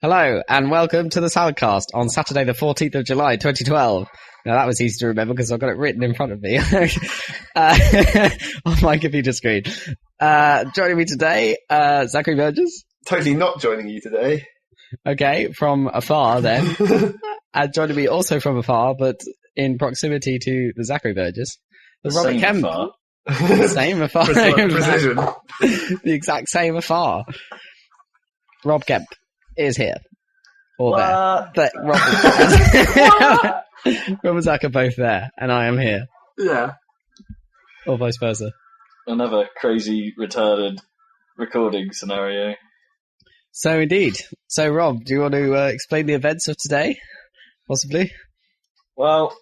Hello, and welcome to the Saladcast on Saturday the 14th of July, 2012. Now, that was easy to remember because I've got it written in front of me on my computer screen. Joining me today, Zachary Burgess. Totally not joining you today. Okay, from afar then. And joining me also from afar, but in proximity to the Zachary Burgess, the Robert Kemp. The same afar. Precision. The exact same afar. Rob Kemp is here. Or there. But Rob and Zach are both there, and I am here. Yeah. Or vice versa. Another crazy, retarded recording scenario. So indeed. So Rob, do you want to explain the events of today? Possibly? Well,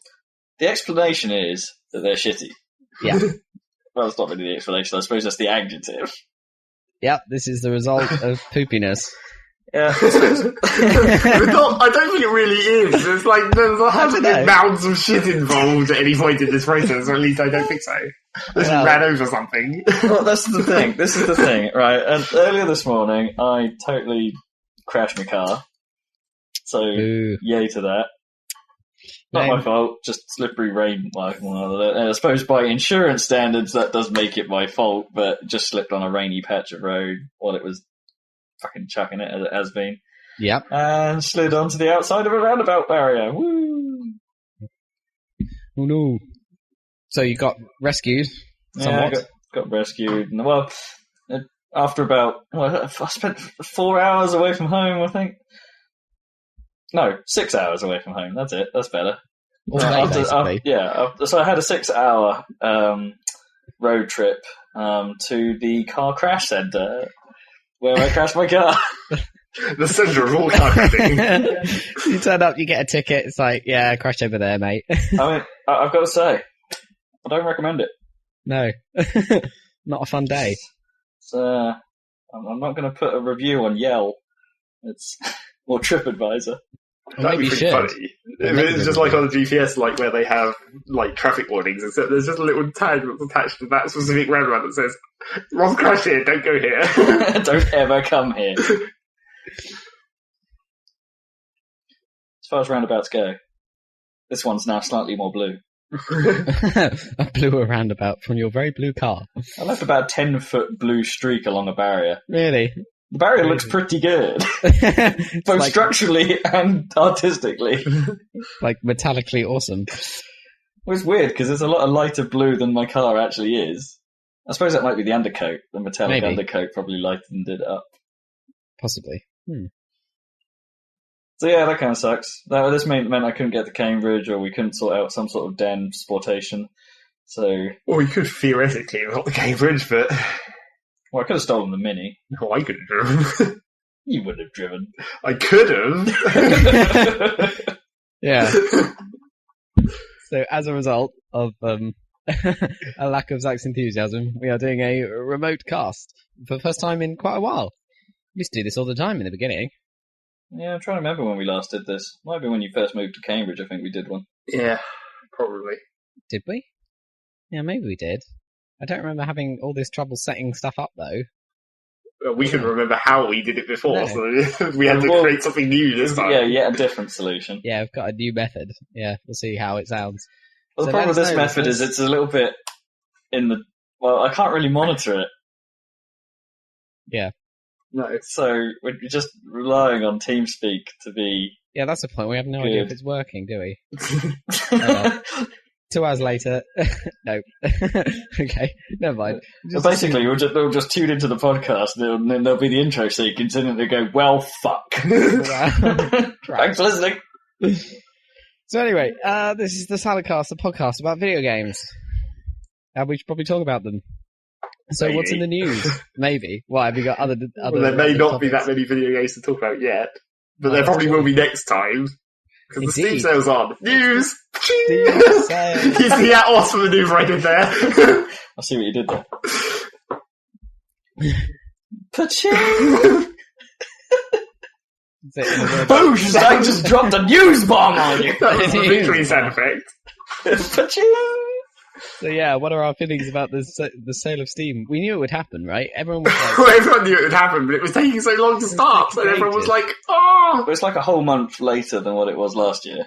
the explanation is that they're shitty. Yeah. Well, it's not really the explanation. I suppose that's the adjective. Yep, this is the result of poopiness. Yeah. I don't think it really is. There's there hasn't been mounds of shit involved at any point in this process, or at least I don't think so. This ran over something. Well, that's the thing. This is the thing, right? And earlier this morning, I totally crashed my car. So, yay to that. Not my fault, just slippery rain. And I suppose by insurance standards, that does make it my fault, but just slipped on a rainy patch of road while it was fucking chucking it as it has been. Yep. And slid onto the outside of a roundabout barrier. Woo! Oh no. So you got rescued? Somewhat? Yeah, I got rescued. Well, after I spent 4 hours away from home, I think. No, 6 hours away from home. That's it. That's better. So I had a 6 hour road trip to the car crash centre where I crashed my car. The centre of all car crashing. You turn up, you get a ticket. It's like, yeah, crash over there, mate. I mean, I've got to say, I don't recommend it. No, not a fun day. I'm not going to put a review on Yelp. It's or TripAdvisor. That'd be pretty funny. It's just like on the GPS, like where they have like traffic warnings, and so there's just a little tag that's attached to that specific roundabout that says, "Rob's crash here, don't go here." Don't ever come here. As far as roundabouts go, this one's now slightly more blue. A blue roundabout from your very blue car. I left about a 10-foot blue streak along a barrier. Really? The barrier looks pretty good. Both structurally and artistically. Like metallically awesome. Well, it's weird because there's a lot of lighter blue than my car actually is. I suppose that might be the undercoat. The metallic undercoat probably lightened it up. Possibly. So yeah, that kind of sucks. This meant I couldn't get to Cambridge, or we couldn't sort out some sort of den sportation. So, well, we could theoretically have got the Cambridge, but I could have stolen the Mini. No, I could have driven. You would have driven. I could have. Yeah. So, as a result of a lack of Zach's enthusiasm, we are doing a remote cast for the first time in quite a while. We used to do this all the time in the beginning. Yeah, I'm trying to remember when we last did this. Might be when you first moved to Cambridge, I think we did one. Yeah, probably. Did we? Yeah, maybe we did. I don't remember having all this trouble setting stuff up, though. Well, we can remember how we did it before, so we had to create something new this time. Yeah, a different solution. Yeah, we've got a new method. Yeah, we'll see how it sounds. Well, the problem with this method is it's a little bit I can't really monitor it. Yeah. No. So we're just relying on TeamSpeak to be... Yeah, that's the point. We have no idea if it's working, do we? 2 hours later. No. Okay, never mind. Basically, they'll just tune into the podcast and then there'll be the intro sequence and then they'll go, well, fuck. Thanks for listening. So anyway, this is the Saladcast, a podcast about video games. We should probably talk about them. So Maybe. What's in the news? Maybe. What have you got other well, there may not be that many video games to talk about yet, but there probably will be next time. Because the Steam sales on. News! Steam sales. You see that awesome maneuver I did there? I see what you did there. Paching! Boosh! I just dropped a news bomb on you! That was the victory sound effect. Paching! So yeah, what are our feelings about the sale of Steam? We knew it would happen, right? Everyone was like... Well, everyone knew it would happen, but it was taking so long to start, and everyone was like, oh! But it's like a whole month later than what it was last year.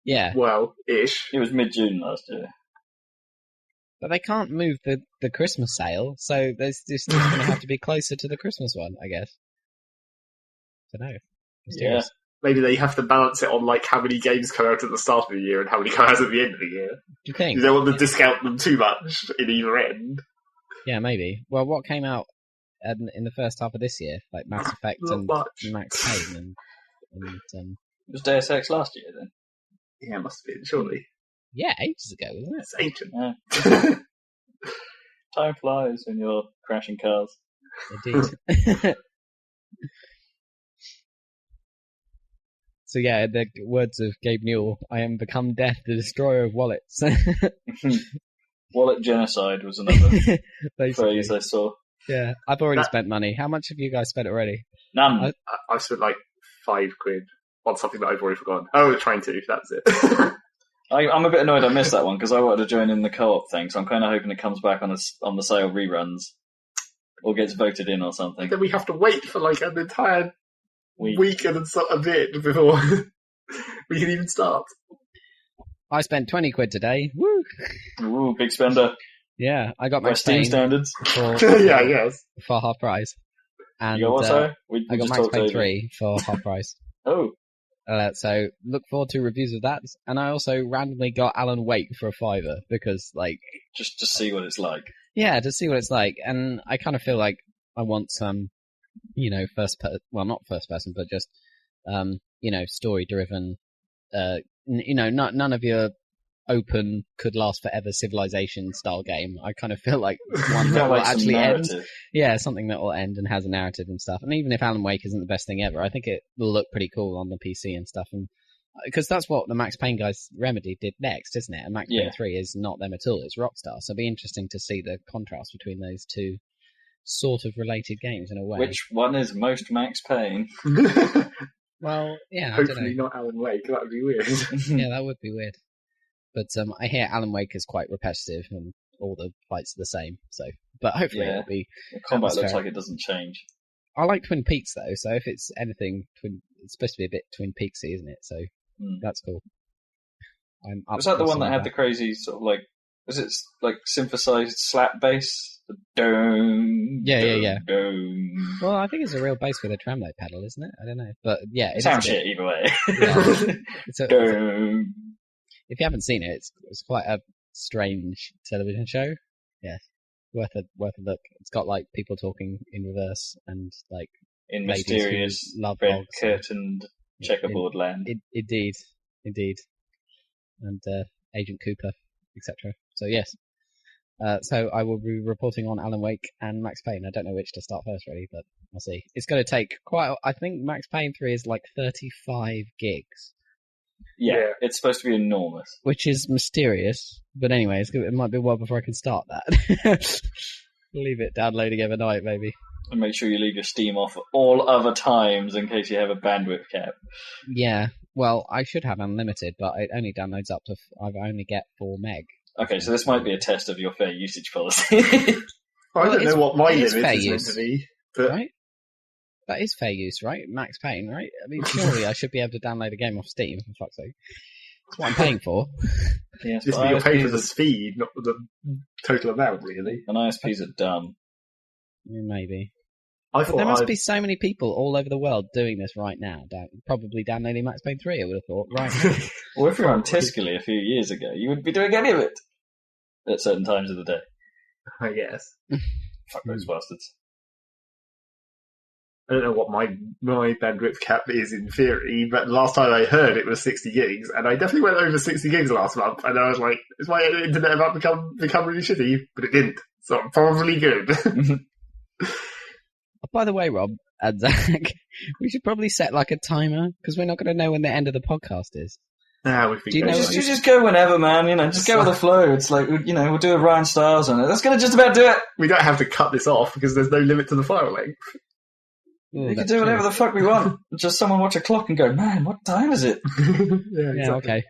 Yeah. Well, ish. It was mid-June last year. But they can't move the Christmas sale, so there's just going to have to be closer to the Christmas one, I guess. I don't know. Yeah. Maybe they have to balance it on like how many games come out at the start of the year and how many come out at the end of the year. Do you think? You don't want to discount them too much in either end. Yeah, maybe. Well, what came out in the first half of this year? Like Mass Effect and Max Payne and It was Deus Ex last year, then? Yeah, it must have been, surely. Yeah, ages ago, wasn't it? It's ancient. Yeah. Time flies when you're crashing cars. Indeed. So yeah, the words of Gabe Newell, I am become death, the destroyer of wallets. Wallet genocide was another phrase I saw. Yeah, I've already spent money. How much have you guys spent already? None. I've spent like £5 on something that I've already forgotten. Oh, trying to, that's it. I'm a bit annoyed I missed that one because I wanted to join in the co-op thing, so I'm kind of hoping it comes back on the sale reruns or gets voted in or something. Then we have to wait for like an entire week and a bit before we can even start. I spent £20 today. Woo! Ooh, big spender. Yeah, I got Max Steam Payne standards. Yeah, yes. For half price. And you got what, sorry? I got Max Payne 3 for half price. Oh. So look forward to reviews of that. And I also randomly got Alan Wake for £5 because, like, just to see what it's like. Yeah, to see what it's like. And I kind of feel like I want some, not first person, but just, story driven. None of your open could last forever civilization style game. I kind of feel like one that will actually end. Yeah, something that will end and has a narrative and stuff. And even if Alan Wake isn't the best thing ever, I think it will look pretty cool on the PC and stuff. And because that's what the Max Payne guys Remedy did next, isn't it? And Max Payne 3 is not them at all. It's Rockstar. So it'll be interesting to see the contrast between those two sort of related games in a way. Which one is most Max Payne? Well, yeah, hopefully not Alan Wake. That would be weird. Yeah, that would be weird. But I hear Alan Wake is quite repetitive and all the fights are the same. So, but hopefully it'll be. The combat looks like it doesn't change. I like Twin Peaks though, so if it's anything, it's supposed to be a bit Twin Peaksy, isn't it? So that's cool. Was that the one that had the crazy sort of like? Was it like synthesized slap bass? Yeah. Dome. Well, I think it's a real bass with a tramload pedal, isn't it? I don't know, but yeah, it sounds shit either way. Yeah. If you haven't seen it, it's quite a strange television show. Yeah, worth a look. It's got like people talking in reverse and like in mysterious love red curtained checkerboard land. Indeed, and Agent Cooper, etc. So yes. So I will be reporting on Alan Wake and Max Payne. I don't know which to start first, really, but we'll see. It's going to take I think Max Payne 3 is like 35 gigs. Yeah, it's supposed to be enormous. Which is mysterious. But anyway, it might be a while before I can start that. Leave it downloading overnight, maybe. And make sure you leave your Steam off at all other times in case you have a bandwidth cap. Yeah, well, I should have unlimited, but it only downloads up to... I only get 4 meg. Okay, so this might be a test of your fair usage policy. I don't know what my limit is meant to be. But... Right? That is fair use, right? Max Payne, right? I mean, surely I should be able to download a game off Steam, for fuck's sake. That's what I'm paying for. Yes, just you're paying for the speed, not for the total amount, really. And ISPs are dumb. Yeah, maybe. But there must be so many people all over the world doing this right now, probably downloading Max Payne 3, I would have thought, right now. Well, if you were on Tiscali a few years ago, you wouldn't be doing any of it at certain times of the day. I guess. Fuck those bastards. I don't know what my bandwidth cap is in theory, but last time I heard it was 60 gigs, and I definitely went over 60 gigs last month, and I was like, is my internet about to become really shitty? But it didn't, so I'm probably good. By the way, Rob and Zach, we should probably set like a timer, because we're not going to know when the end of the podcast is. You just go whenever, man. Just go with the flow. It's like, we'll do a Ryan Stiles on it. That's going to just about do it. We don't have to cut this off, because there's no limit to the file length. We can do whatever the fuck we want. Just someone watch a clock and go, man, what time is it? Yeah, okay.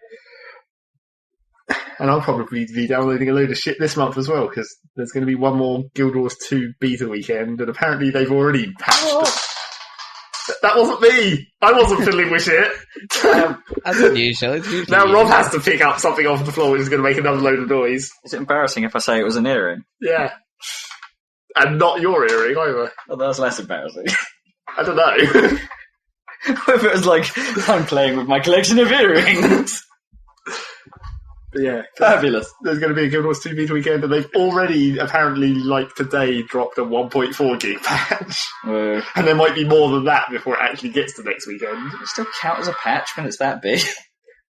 And I'll probably be downloading a load of shit this month as well, because there's going to be one more Guild Wars 2 beta weekend, and apparently they've already patched That wasn't me! I wasn't fiddling with shit! That's unusual. It's usually now Rob has to pick up something off the floor which is going to make another load of noise. Is it embarrassing if I say it was an earring? Yeah. And not your earring either. Oh, that's less embarrassing. I don't know. If it was like, I'm playing with my collection of earrings. But yeah. Fabulous. There's going to be a Guild Wars 2 beta weekend, and they've already, apparently, like today, dropped a 1.4 gig patch. And there might be more than that before it actually gets to next weekend. Does it still count as a patch when it's that big?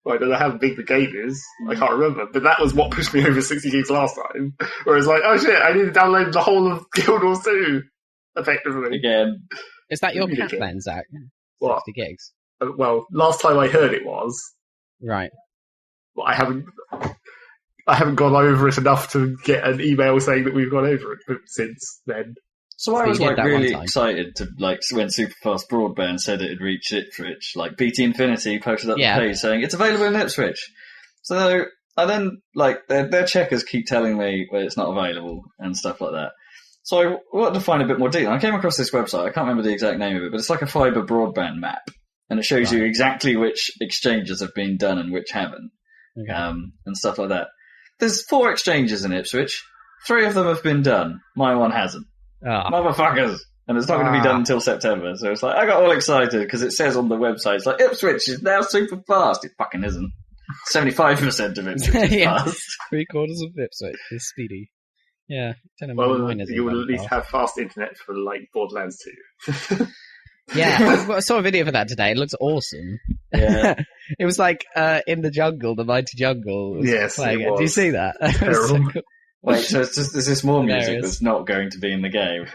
Well, I don't know how big the game is. I can't remember. But that was what pushed me over 60 gigs last time. Where it's like, oh shit, I need to download the whole of Guild Wars 2, effectively. Again. Is that your cap then, Zach? What? 60 gigs? Well, last time I heard it was. Right. Well, I haven't gone over it enough to get an email saying that we've gone over it since then. So I was like really excited to like when Superfast Broadband said it had reached Ipswich. Like BT Infinity posted up the page saying it's available in Ipswich. So I then like their checkers keep telling me well, it's not available and stuff like that. So I wanted to find a bit more detail. I came across this website. I can't remember the exact name of it, but it's like a fibre broadband map, and it shows you exactly which exchanges have been done and which haven't, and stuff like that. There's 4 exchanges in Ipswich. 3 of them have been done. My one hasn't. Motherfuckers! And it's not going to be done until September. So it's like, I got all excited because it says on the website, it's like, Ipswich is now super fast. It fucking isn't. 75% of Ipswich is fast. 3/4 of Ipswich is speedy. Yeah. Well, you will at least have fast internet for, like, Borderlands 2. Yeah, I saw a video for that today. It looks awesome. Yeah. It was like in the jungle, the mighty jungle. Yes, playing it was. Do you see that? Terrible. So cool. Wait, so is this more music that's not going to be in the game?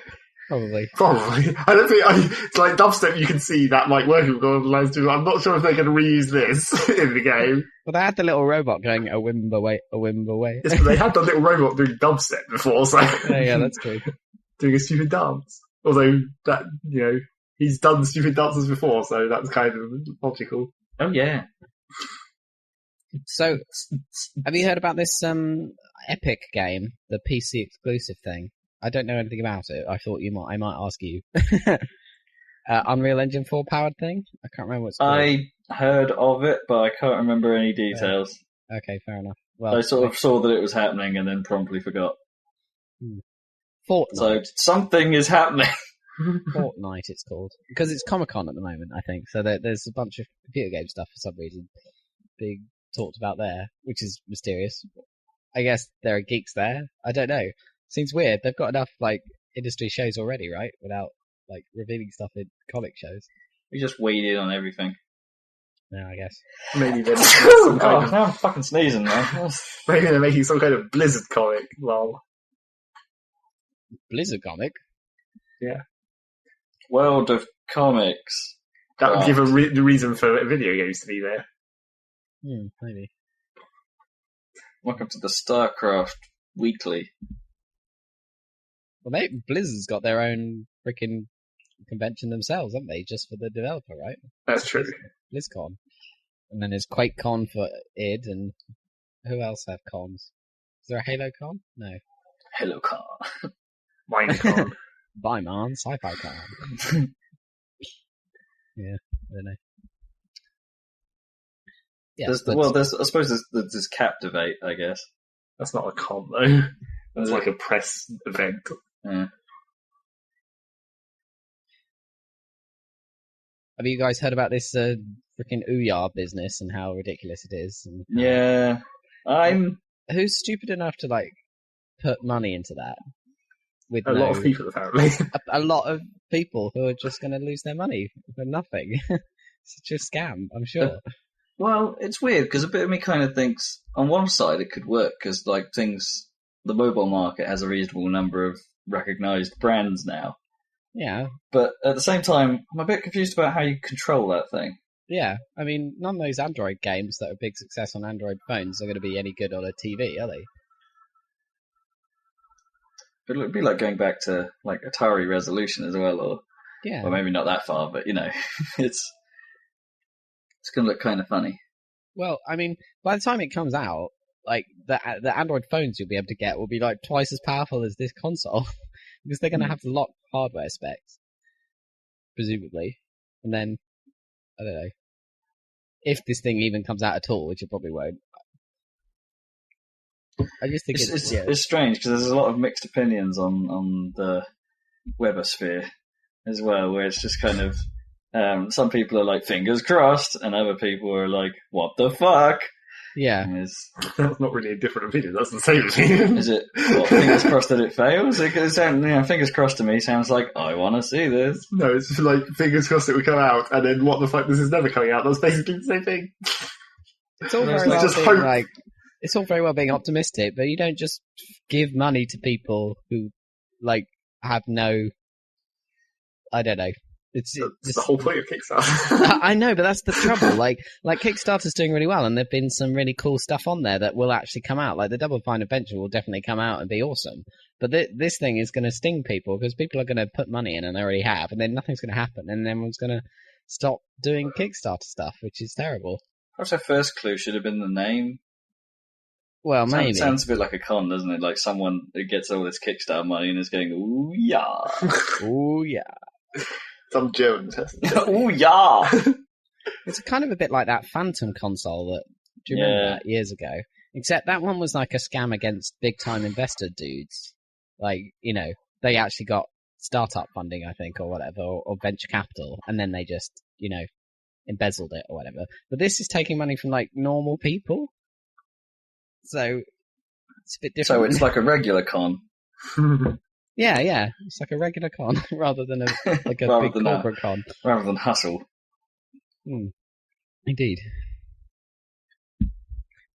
Probably. I don't think... it's like dubstep, you can see that might work with Borderlands 2. I'm not sure if they're going to reuse this in the game. Well, they had the little robot going, a whimba away, a whimba away. Yes, but they had the little robot doing dubstep before, so... Yeah, that's true. Doing a stupid dance. Although, that, you know... He's done stupid dances before, so that's kind of logical. Oh, yeah. So, have you heard about this Epic game, the PC exclusive thing? I don't know anything about it. I thought I might ask you. Unreal Engine 4 powered thing? I can't remember what it's called. I heard of it, but I can't remember any details. Okay, fair enough. Well, I sort of saw that it was happening and then promptly forgot. Fortnite. So, something is happening. Fortnite, it's called. Because it's Comic-Con at the moment, I think. So there's a bunch of computer game stuff for some reason being talked about there, which is mysterious. I guess there are geeks there. I don't know. Seems weird. They've got enough, like, industry shows already, right? Without, like, revealing stuff in comic shows. We just weighed in on everything. Yeah, I guess. Maybe they're making some kind of... Now I'm fucking sneezing, man. Maybe they're making some kind of Blizzard comic. Well, Blizzard comic? Yeah. World of Comics. That would give the reason for video games to be there. Maybe. Welcome to the StarCraft Weekly. Well, maybe Blizzard's got their own freaking convention themselves, haven't they? Just for the developer, right? That's true. BlizzCon. And then there's QuakeCon for id, and who else have cons? Is there a Halo Con? No. Halo Con. Minecon. Bye, man. Sci-Fi Con. Yeah, I don't know. Yeah, I suppose there's Captivate, I guess. That's not a con, though. That's like a press event. Yeah. Have you guys heard about this freaking Ouya business and how ridiculous it is? And yeah. Who's stupid enough to, like, put money into that? With a lot of people, apparently. A lot of people who are just going to lose their money for nothing. Such a scam, I'm sure. Well, it's weird, because a bit of me kind of thinks, on one side it could work, because like the mobile market has a reasonable number of recognised brands now. Yeah. But at the same time, I'm a bit confused about how you control that thing. Yeah, I mean, none of those Android games that are a big success on Android phones are going to be any good on a TV, are they? But it'd be like going back to like Atari Resolution as well, or maybe not that far, but you know, it's going to look kind of funny. Well, I mean, by the time it comes out, like the Android phones you'll be able to get will be like twice as powerful as this console because they're going to have to lock hardware specs, presumably, and then I don't know if this thing even comes out at all, which it probably won't. I just think it's strange because there's a lot of mixed opinions on the webosphere as well, where it's just kind of some people are like fingers crossed, and other people are like, what the fuck? Yeah, that's not really a different opinion. That's the same opinion. Is it? What, fingers crossed that it fails? Fingers crossed to me sounds like I want to see this. No, it's like fingers crossed it will come out, and then what the fuck? This is never coming out. That's basically the same thing. It's all very well being like. It's all very well being optimistic, but you don't just give money to people who, like, have no... I don't know. It's the whole point of Kickstarter. I know, but that's the trouble. Like Kickstarter's doing really well, and there've been some really cool stuff on there that will actually come out. Like, the Double Fine Adventure will definitely come out and be awesome. But this thing is going to sting people, because people are going to put money in, and they already have, and then nothing's going to happen, and everyone's going to stop doing Kickstarter stuff, which is terrible. Perhaps our first clue should have been the name. Well, maybe. It sounds a bit like a con, doesn't it? Like someone who gets all this Kickstarter money and is going, ooh, yeah. Ooh, yeah. Some German test. Ooh, yeah. It's kind of a bit like that Phantom console that, do you remember that years ago? Except that one was like a scam against big-time investor dudes. Like, you know, they actually got startup funding, I think, or whatever, or venture capital, and then they just, you know, embezzled it or whatever. But this is taking money from, like, normal people. So it's a bit different. So it's like a regular con. Yeah. It's like a regular con rather than a big corporate con. Rather than hustle. Indeed.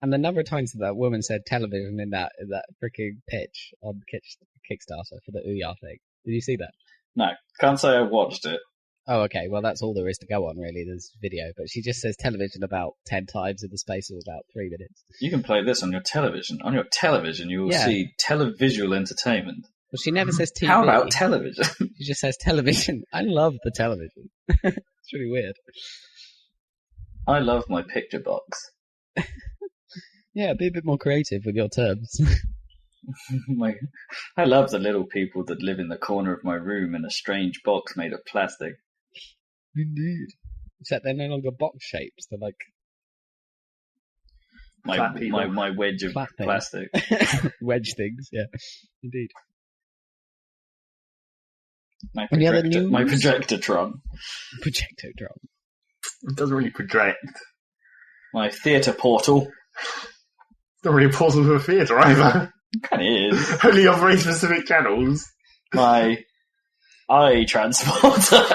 And the number of times that woman said television in that freaking pitch on Kickstarter for the Ouya thing. Did you see that? No, can't say I watched it. Oh, okay. Well, that's all there is to go on, really. There's video. But she just says television about 10 times in the space of about 3 minutes. You can play this on your television. On your television, you will see televisual entertainment. Well, she never says TV. How about television? She just says television. I love the television. It's really weird. I love my picture box. Yeah, be a bit more creative with your terms. I love the little people that live in the corner of my room in a strange box made of plastic. Indeed. Except they're no longer box shapes. They're like my wedge of plastic. Wedge things, yeah. Indeed. My projectotron. Projectotron. It doesn't really project. My theatre portal. It's not really a portal to a theatre either. It kind of is. Only on very specific channels. My eye transporter.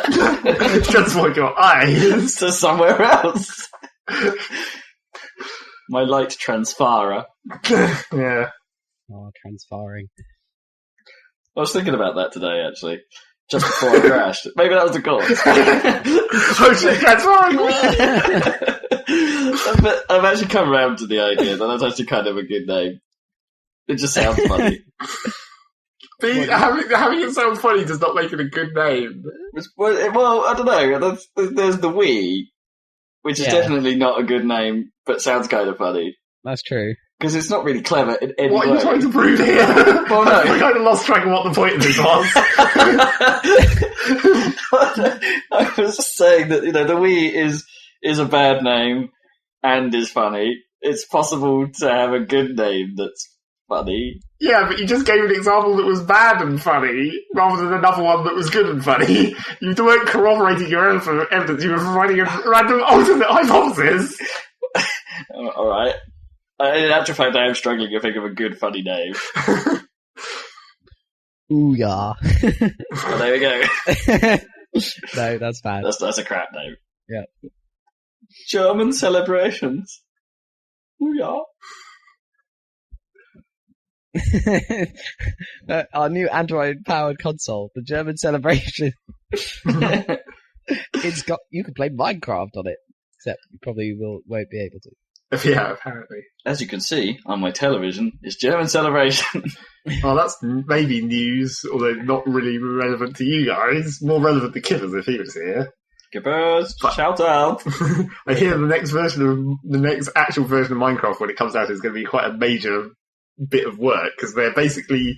Transport your eyes to somewhere else. My light transfarer. Yeah. Oh, transferring. I was thinking about that today, actually. Just before I crashed. Maybe that was the cause. Oh shit, transferring! But I've actually come around to the idea that that's actually kind of a good name. It just sounds funny. Having it sound funny does not make it a good name. Well, I don't know. There's the Wii, which is definitely not a good name, but sounds kind of funny. That's true. Because it's not really clever in any way. What are you trying to prove here? Well, no. I kind of lost track of what the point of this was. I was just saying that, you know, the Wii is a bad name and is funny. It's possible to have a good name that's funny. Yeah, but you just gave an example that was bad and funny, rather than another one that was good and funny. You weren't corroborating your own evidence, you were providing a random alternate hypothesis. Alright. In actual fact, I am struggling to think of a good, funny name. Ooh, yeah. Well, there we go. No, that's bad. That's a crap name. Yeah. German celebrations. Ooh, yeah. Our new Android-powered console, the German Celebration. It's got. You can play Minecraft on it, except you probably won't be able to. Yeah, apparently. As you can see on my television, it's German Celebration. Well, that's maybe news, although not really relevant to you guys. More relevant to Killers if he was here. Gibbers, shout out. I hear the next actual version of Minecraft when it comes out is going to be quite a major bit of work because they're basically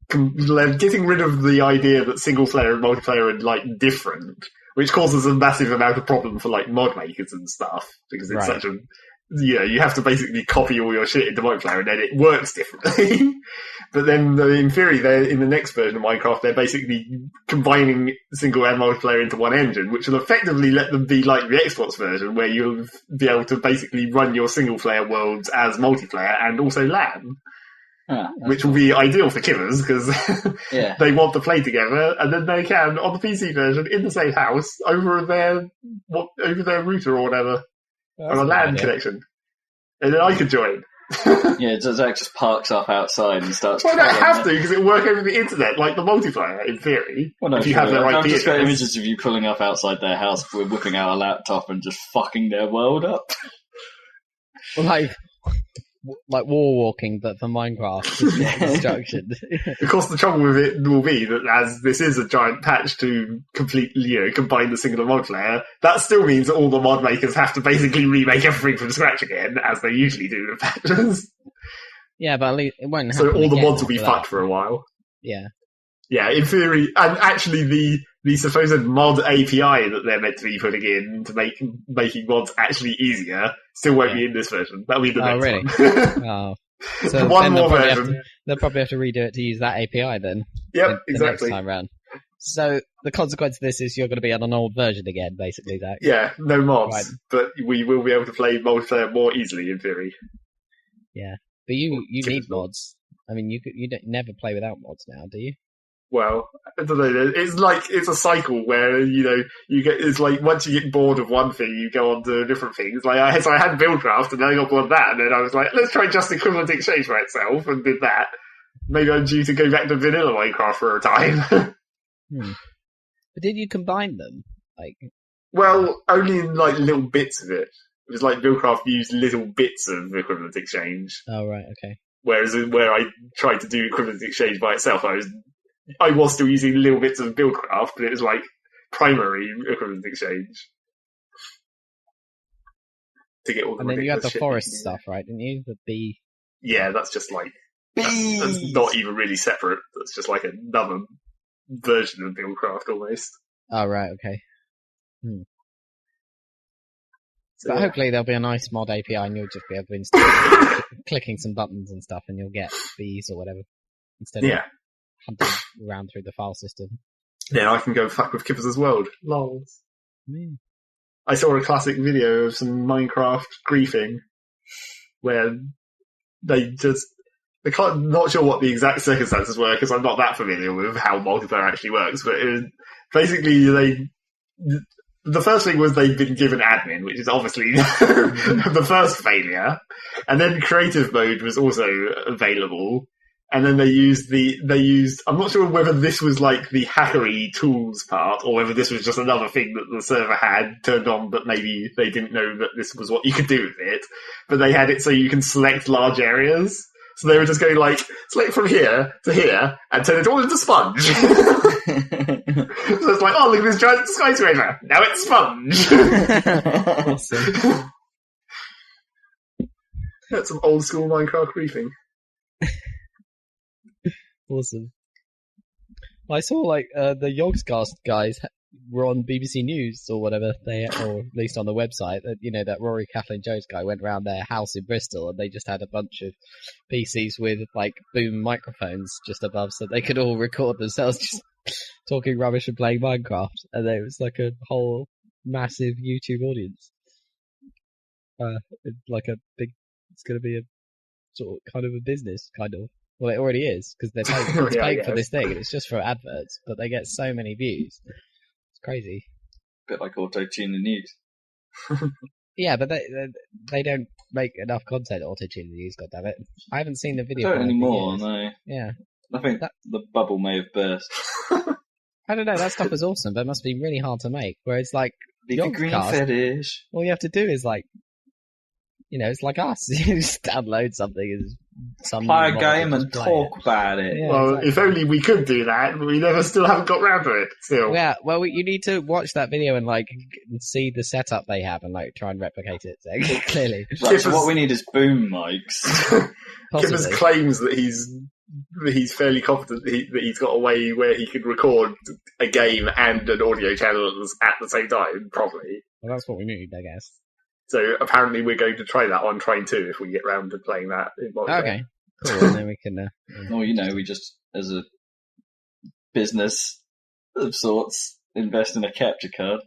getting rid of the idea that single player and multiplayer are like different, which causes a massive amount of problem for like mod makers and stuff because it's such a you have to basically copy all your shit into multiplayer and then it works differently. But then in theory, in the next version of Minecraft, they're basically combining single and multiplayer into one engine, which will effectively let them be like the Xbox version, where you'll be able to basically run your single player worlds as multiplayer and also LAN. Which will be ideal for killers because they want to play together, and then they can on the PC version in the same house over their router or whatever on a LAN connection, and then I could join. Zach just parks up outside and starts. Well, I don't have to because it'll work over the internet, like the multiplayer in theory. Well, no, if you have the right I've just got images of you pulling up outside their house, we're whipping out a laptop and just fucking their world up. Like war walking, but for Minecraft destruction. Of course, the trouble with it will be that as this is a giant patch to completely, combine the single and multiplayer, that still means that all the mod makers have to basically remake everything from scratch again, as they usually do with patches. Yeah, but at least it won't. So all the mods will be fucked for a while. Yeah. Yeah, in theory, and actually the supposed mod API that they're meant to be putting in to making mods actually easier still won't be in this version. That'll be the next one. So one more version. They'll probably have to redo it to use that API then. Yep, exactly. The next time round. So the consequence of this is you're going to be on an old version again, basically, Zach. Yeah, no mods, but we will be able to play multiplayer more easily in theory. Yeah, but you need mods. I mean, you don't never play without mods now, do you? Well, I don't know. It's a cycle where it's like once you get bored of one thing, you go on to different things. Like I had Buildcraft, and then I got bored of that, and then I was like, let's try Just Equivalent Exchange by itself, and did that. Maybe I'm due to go back to vanilla Minecraft for a time. But did you combine them? Well, only in like little bits of it. It was like Buildcraft used little bits of Equivalent Exchange. Oh right, okay. Whereas where I tried to do Equivalent Exchange by itself, I was still using little bits of Buildcraft, but it was like primary Equivalent Exchange to get all the. And then you had the forest stuff, right? Didn't you? The bee. Yeah, that's just like that's not even really separate. That's just like another version of Buildcraft almost. Oh right, okay. So but hopefully there'll be a nice mod API, and you'll just be able to install clicking some buttons and stuff, and you'll get bees or whatever instead of hunting around through the file system. Then I can go fuck with Kipper's World. Lols. I saw a classic video of some Minecraft griefing where not sure what the exact circumstances were because I'm not that familiar with how multiplayer actually works, but basically the first thing was they'd been given admin, which is obviously the first failure, and then creative mode was also available. And then they used I'm not sure whether this was like the hackery tools part or whether this was just another thing that the server had turned on, but maybe they didn't know that this was what you could do with it. But they had it so you can select large areas. So they were just going like, select from here to here and turn it all into sponge. So it's like, oh, look at this giant skyscraper. Now it's sponge. Awesome. That's some old school Minecraft griefing. Awesome. I saw the Yogscast guys were on BBC News or whatever, or at least on the website. That Rory Kathleen Jones guy went around their house in Bristol, and they just had a bunch of PCs with boom microphones just above, so they could all record themselves just talking rubbish and playing Minecraft. And there was like a whole massive YouTube audience. It's going to be a sort of kind of a business, kind of. Well, it already is, because they're paying for this thing, and it's just for adverts, but they get so many views. It's crazy. Bit like auto-tune the news. Yeah, but they don't make enough content auto-tune the news, goddammit. I haven't seen the video. I don't anymore, no. Yeah. I think the bubble may have burst. I don't know, that stuff is awesome, but it must be really hard to make, whereas the green fetish. All you have to do is it's like us. You just download something and play a game and talk about it. Yeah, well, exactly. if only we could do that, but we still haven't got round to it. Still, Yeah, well, you need to watch that video and see the setup they have and try and replicate it. So, clearly, Right, so what we need is boom mics. Kippers claims that he's fairly confident that he's got a way where he could record a game and an audio channel at the same time properly. Well, that's what we need, I guess. So apparently we're going to try that on Train 2 if we get round to playing that in multiplayer. Okay, cool. And then we can. Well, we just, as a business of sorts, invest in a capture card.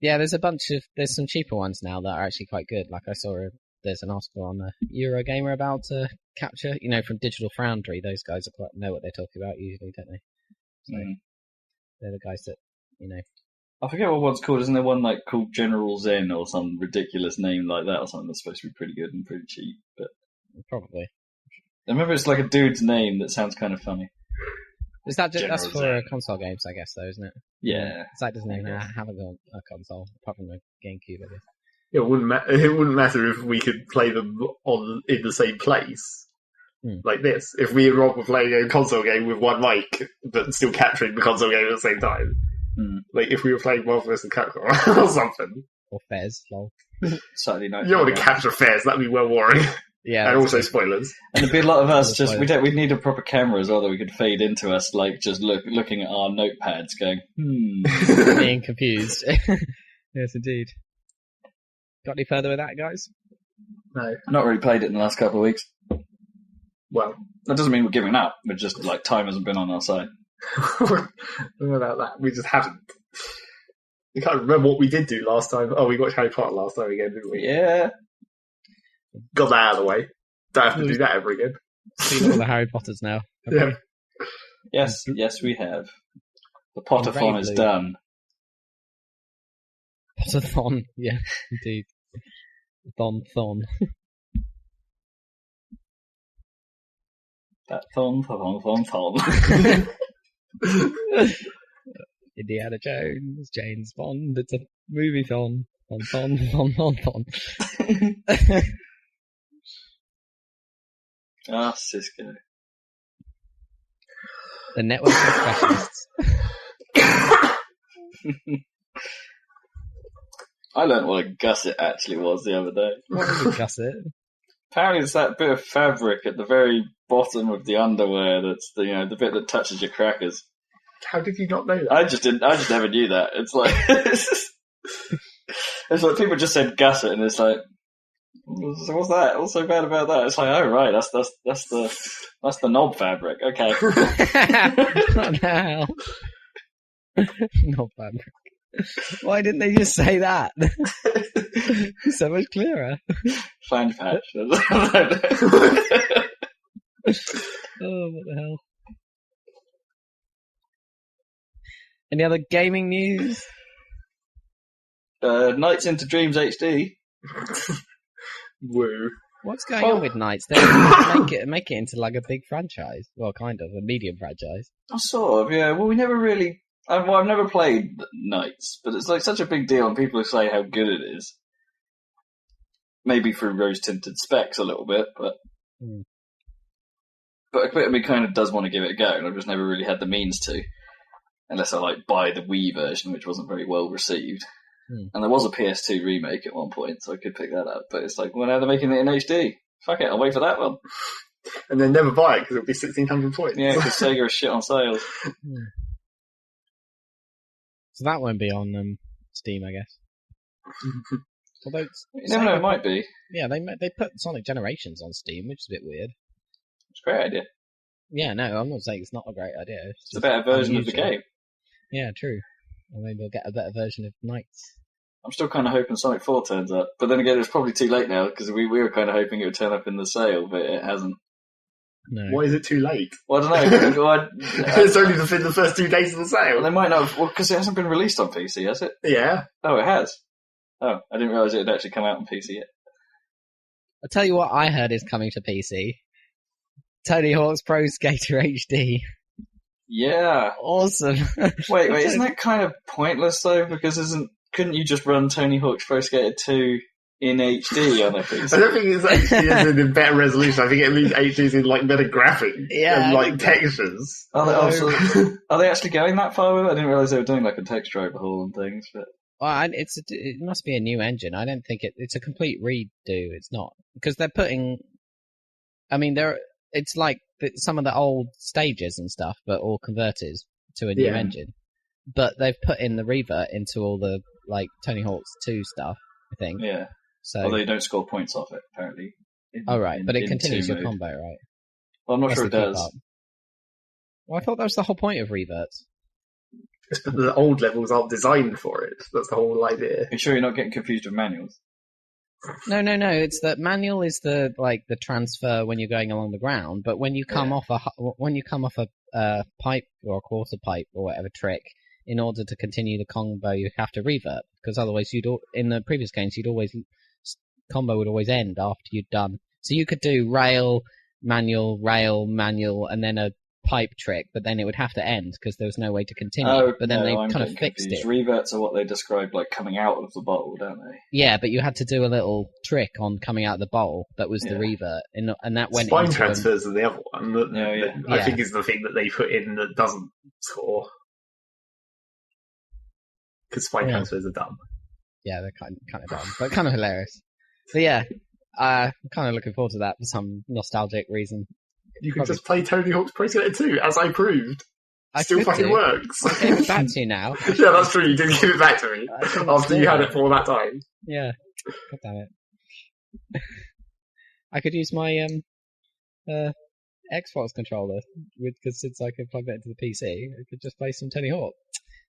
Yeah, there's some cheaper ones now that are actually quite good. Like I saw there's an article on Eurogamer about capture, from Digital Foundry. Those guys know what they're talking about usually, don't they? So they're the guys that, I forget what one's called. Isn't there one called General Zen or some ridiculous name like that or something that's supposed to be pretty good and pretty cheap? But probably. I remember it's like a dude's name that sounds kind of funny. Is that General that's for Zen. console games, I guess, though, isn't it? Yeah. Zach doesn't even have a console apart from the GameCube, I guess. It wouldn't matter if we could play them in the same place. Like this. If me and Rob were playing a console game with one mic, but still capturing the console game at the same time. Like if we were playing Marvel vs. Capcom or something. Or Fez, lol. Saturday night. You don't want to capture Fez, that'd be well boring. Yeah. And also spoilers. And there'd be a lot of us we'd need a proper camera as well that we could fade into us, just looking at our notepads going, Being confused. Yes, indeed. Got any further with that, guys? No. I've not really played it in the last couple of weeks. Well, that doesn't mean we're giving up. We're just, time hasn't been on our side. I don't know about that. We just haven't. I can't remember what we did do last time. Oh, we watched Harry Potter last time again, didn't we? Yeah. Got that out of the way. Don't have to do that ever again. Seen all the Harry Potters now. Yeah. Yes, we have. The Potterthon is done. Potterthon, yeah, indeed. Thon. That thon. Indiana Jones, James Bond, it's a movie-thon. Thon. Ah, Cisco. The network of specialists. I learned what a gusset actually was the other day. What was a gusset? Apparently it's that bit of fabric at the very bottom of the underwear that's the bit that touches your crackers. How did you not know that? I just never knew that. It's like it's like people just said gusset and it's like, what's that? What's so bad about that? It's like, oh right, that's the knob fabric. Okay. What the hell? Knob fabric. Why didn't they just say that? So much clearer. Flange patch. Oh, what the hell? Any other gaming news? Nights into Dreams HD. Woo. What's going on with Nights? They make it into like a big franchise. Well, kind of a medium franchise. Oh, sort of, yeah. Well, we never really. I've never played Nights, but it's like such a big deal, and people say how good it is. Maybe through rose-tinted specs a little bit, but a bit of me kind of does want to give it a go, and I've just never really had the means to, unless I buy the Wii version, which wasn't very well received. And there was a PS2 remake at one point, so I could pick that up. But it's like, well, now they're making it in HD. Fuck it, I'll wait for that one. And then never buy it because it'll be 1,600 points. Yeah, because Sega is shit on sales. So that won't be on Steam, I guess. Although You never know, it might be. Yeah, they put Sonic Generations on Steam, which is a bit weird. It's a great idea. Yeah, no, I'm not saying it's not a great idea. It's a better version of the game. Yeah, true. Or maybe we'll get a better version of Nights. I'm still kind of hoping Sonic 4 turns up. But then again, it's probably too late now, because we were kind of hoping it would turn up in the sale, but it hasn't. No. Why is it too late? Well, I don't know. It's only been the first 2 days of the sale. They might not have, because it hasn't been released on PC, has it? Yeah. Oh, it has. Oh, I didn't realise it had actually come out on PC yet. I'll tell you what I heard is coming to PC. Tony Hawk's Pro Skater HD. Yeah. Awesome. Wait, isn't that kind of pointless though? Because couldn't you just run Tony Hawk's Pro Skater 2 in HD on a PC. I don't think it's HD is in better resolution. I think it means HD is in like better graphics and like textures. Are they actually going that far with it? I didn't realise they were doing like a texture overhaul and things. But well, it must be a new engine. I don't think it's a complete redo. It's not, because they're putting. I mean, it's like some of the old stages and stuff, but all converted to a new engine. But they've put in the revert into all the like Tony Hawk's 2 stuff, I think. Yeah. So although you don't score points off it, apparently. But it continues your combo, right? Well, I'm not sure it does. Well, I thought that was the whole point of reverts. But the old levels aren't designed for it. That's the whole idea. Are you sure you're not getting confused with manuals? No. It's that manual is the transfer when you're going along the ground, but when you come off a pipe or a quarter pipe or whatever trick, in order to continue the combo, you have to revert, because otherwise in the previous games combo would always end after you'd done. So you could do rail, manual, and then a pipe trick, but then it would have to end because there was no way to continue. But then they kind of fixed it. Reverts are what they describe like coming out of the bowl, don't they? Yeah, but you had to do a little trick on coming out of the bowl that was the revert, and that went spine into transfers are the other one that I think is the thing that they put in that doesn't score. Because spine transfers are dumb. Yeah, they're kind of dumb, but kind of hilarious. So yeah, I'm kind of looking forward to that for some nostalgic reason. You can just play Tony Hawk's Pro Skater 2, as I proved. Still fucking works. I gave it back to you now. Yeah, that's true. You didn't give it back to me after you had it for all that time. Yeah. God damn it. I could use my Xbox controller because since I could plug that into the PC, I could just play some Tony Hawk.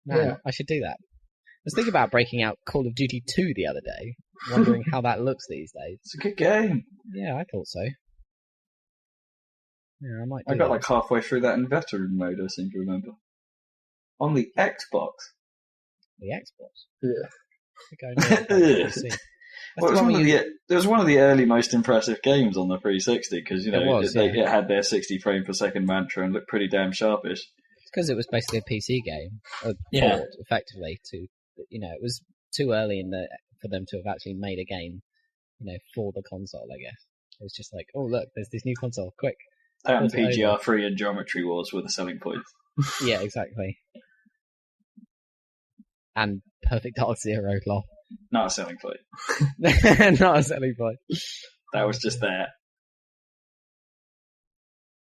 Man, I should do that. I was thinking about breaking out Call of Duty 2 the other day, wondering how that looks these days. It's a good game. Yeah, I thought so. Yeah, I might. I got like halfway through that in veteran mode, I seem to remember. On the Xbox. The Xbox? Yeah. I think I know. It was one of the early most impressive games on the 360 because it had their 60 frame per second mantra and looked pretty damn sharpish. It's because it was basically a PC game, port, effectively. It was too early for them to have actually made a game, for the console. I guess it was just like, oh look, there's this new console, quick. And PGR3 and Geometry Wars were the selling points. Yeah, exactly. And Perfect Dark Zero, lol. Not a selling point. Not a selling point. That was just there.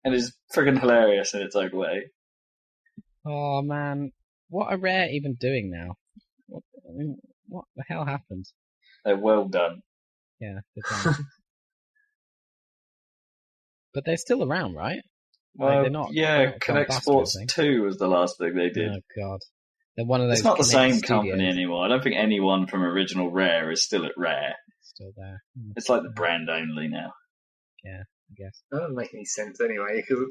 And it's friggin' hilarious in its own way. Oh man, what are Rare even doing now? What the hell happened? They're well done. Yeah, they're done. But they're still around, right? Well, they're not. Connect Sports 2 was the last thing they did. Oh god, they're one of those. It's not the same studios. company anymore. I don't think anyone from original Rare is still at Rare. Still there. It's like the brand only now. Yeah, I guess. That doesn't make any sense anyway, because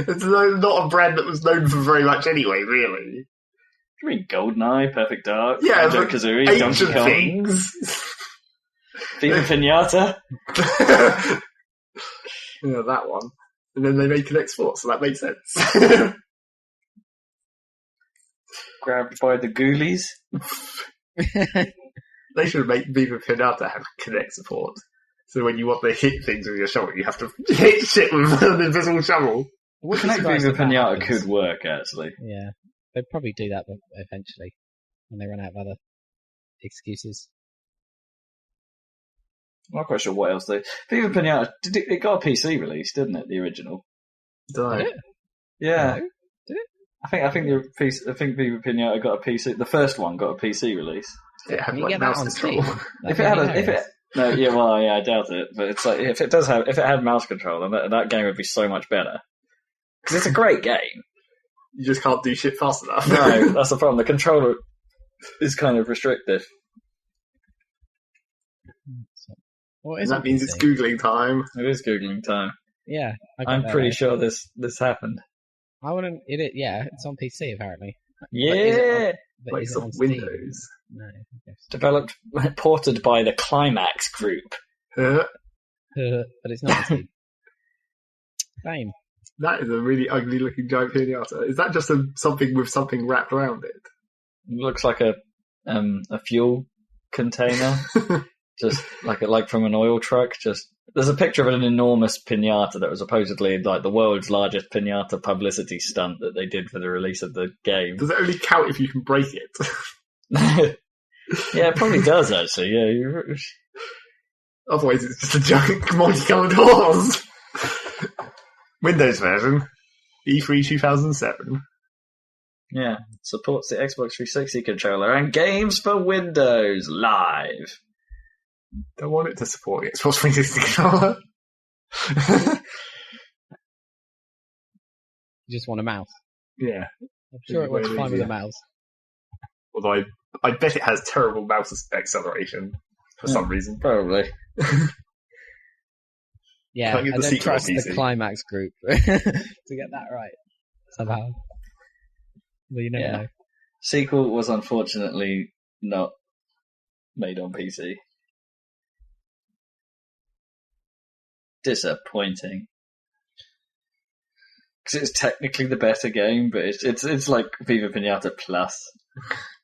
it's not a brand that was known for very much anyway, really. You mean GoldenEye, Perfect Dark, Banjo-Kazooie, Donkey Kong, things. Viva Pinata. Yeah, that one. And then they made Connect Sports, so that made sense. Grabbed by the ghoulies. They should have made Viva Pinata have Connect support. So when you want to hit things with your shovel, you have to hit shit with an invisible shovel. Connect Viva Pinata could work, actually. Yeah, they'd probably do that eventually when they run out of other excuses. I'm not quite sure what else they... Viva Pinata, it got a PC release, didn't it, the original? Did it? Yeah. No? Did it? I think Viva Pinata got a PC... The first one got a PC release. It had like mouse control. I doubt it. But it's like, if it had mouse control, then that game would be so much better. Because it's a great game. You just can't do shit fast enough. No, that's the problem. The controller is kind of restrictive. That means it's Googling time. It is Googling time. Yeah. I'm pretty sure this happened. I wouldn't... it's on PC, apparently. Yeah! But is it on Windows? No. I guess. Ported by the Climax Group. But it's not on Steam. Same. That is a really ugly looking giant pinata. Is that just something with something wrapped around it? It looks like a fuel container. just like from an oil truck. Just there's a picture of an enormous pinata that was supposedly like the world's largest pinata publicity stunt that they did for the release of the game. Does it only count if you can break it? Yeah, it probably does actually. Yeah, Otherwise, it's just a giant multicolored horse. Windows version, E3 2007. Yeah, supports the Xbox 360 controller and games for Windows Live. Don't want it to support the Xbox 360 controller. You just want a mouse. Yeah. I'm sure it works fine with a mouse. Although I bet it has terrible mouse acceleration for some reason. Probably. Yeah, I don't trust the Climax group to get that right somehow. But you never know. Sequel was unfortunately not made on PC. Disappointing. Because it's technically the better game, but it's like Viva Pinata Plus.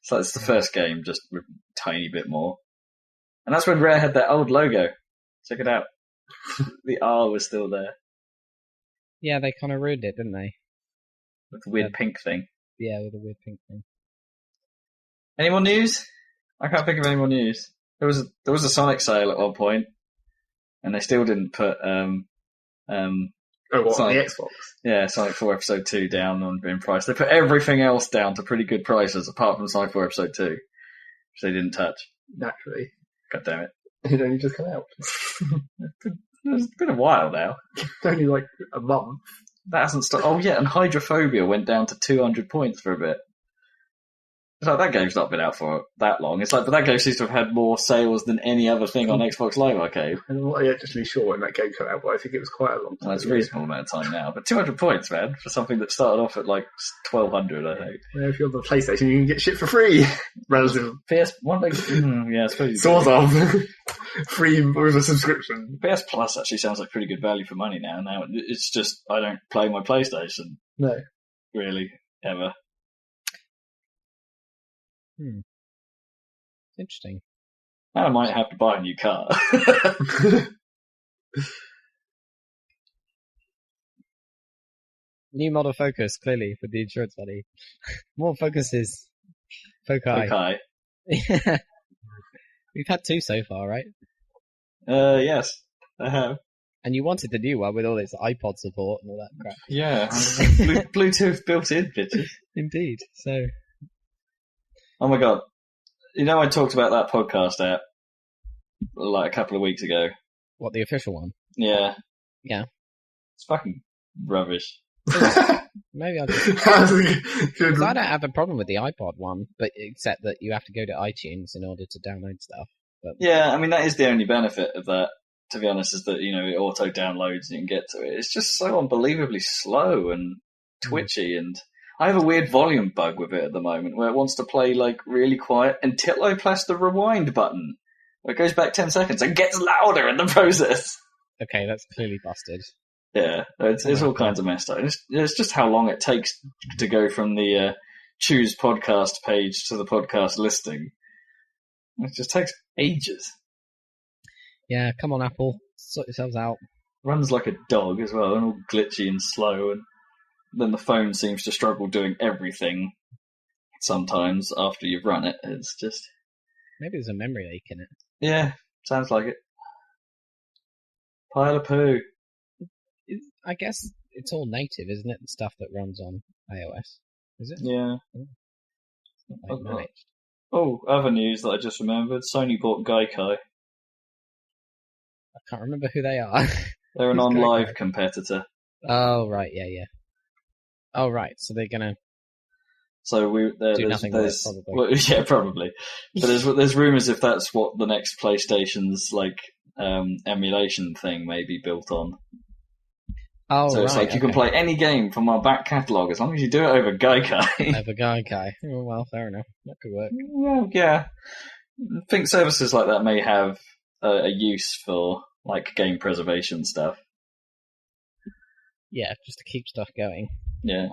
So it's the first game, just a tiny bit more. And that's when Rare had that old logo. Check it out. The R was still there. Yeah, they kind of ruined it, didn't they? With the weird pink thing. Yeah, with the weird pink thing. Any more news? I can't think of any more news. There was a Sonic sale at one point, and they still didn't put on the Xbox? Yeah, Sonic 4 Episode 2 down in price. They put everything else down to pretty good prices, apart from Sonic 4 Episode 2, which they didn't touch. Naturally. God damn it. It only just come out. It's been a while now. It's only like a month. That hasn't stopped. Oh yeah, and Hydrophobia went down to 200 points for a bit. It's like, that game's not been out for that long. It's like, but that game seems to have had more sales than any other thing on Xbox Live Arcade. I'm not actually sure when that game came out, but I think it was quite a long time. Well, it's a reasonable amount of time now. But 200 points, man, for something that started off at like 1,200, I think. Yeah, if you're on the PlayStation, you can get shit for free. Relative. PS1, yeah, I suppose you sort of. Free with a subscription. PS Plus actually sounds like pretty good value for money now. Now it's just, I don't play my PlayStation. No. Really, ever. Interesting. I might have to buy a new car. New model Focus, clearly, with the insurance money. More Focuses. Foci. Yeah. We've had 2 so far, right? Yes, I have. And you wanted the new one with all its iPod support and all that crap. Yeah. Bluetooth built in, bitches. Indeed. So. Oh my god. You know, I talked about that podcast app like a couple of weeks ago. What, the official one? Yeah. Yeah. It's fucking rubbish. Maybe I'll just... Because I don't have a problem with the iPod one, but except that you have to go to iTunes in order to download stuff. But... Yeah, I mean, that is the only benefit of that, to be honest, is that, you know, it auto-downloads and you can get to it. It's just so unbelievably slow and twitchy, and I have a weird volume bug with it at the moment, where it wants to play, like, really quiet until I press the rewind button, where it goes back 10 seconds and gets louder in the process. Okay, that's clearly busted. Yeah, it's all kinds of messed up. It's just how long it takes to go from the choose podcast page to the podcast listing. It just takes ages. Yeah, come on, Apple. Sort yourselves out. Runs like a dog as well, and all glitchy and slow, and then the phone seems to struggle doing everything sometimes after you've run it. It's just... Maybe there's a memory leak in it. Yeah, sounds like it. Pile of poo. I guess it's all native, isn't it? The stuff that runs on iOS. Is it? Yeah. It's not like managed. Oh, other news that I just remembered. Sony bought Gaikai. I can't remember who they are. They're an on-live competitor. Oh, right, yeah. Oh, right, so they're going to do nothing with it, probably. Well, yeah, probably. But there's rumours if that's what the next PlayStation's like emulation thing may be built on. Oh, so it's like you can play any game from our back catalogue as long as you do it over Gaikai. Over Gaikai. Oh, well, fair enough. That could work. Well, yeah. I think services like that may have a use for like game preservation stuff. Yeah, just to keep stuff going. Yeah.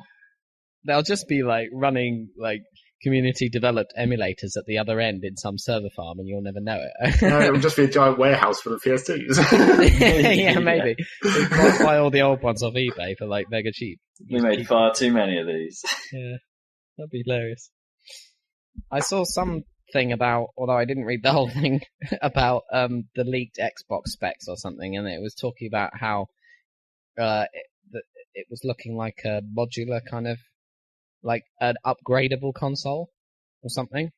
They'll just be like running like community developed emulators at the other end in some server farm, and you'll never know it. No, it would just be a giant warehouse full of PS2s. Yeah, maybe. You might buy all the old ones off eBay for like mega cheap. We made far too many of these. Yeah, that'd be hilarious. I saw something about, although I didn't read the whole thing, about the leaked Xbox specs or something, and it was talking about how it was looking like a modular kind of, like an upgradable console or something.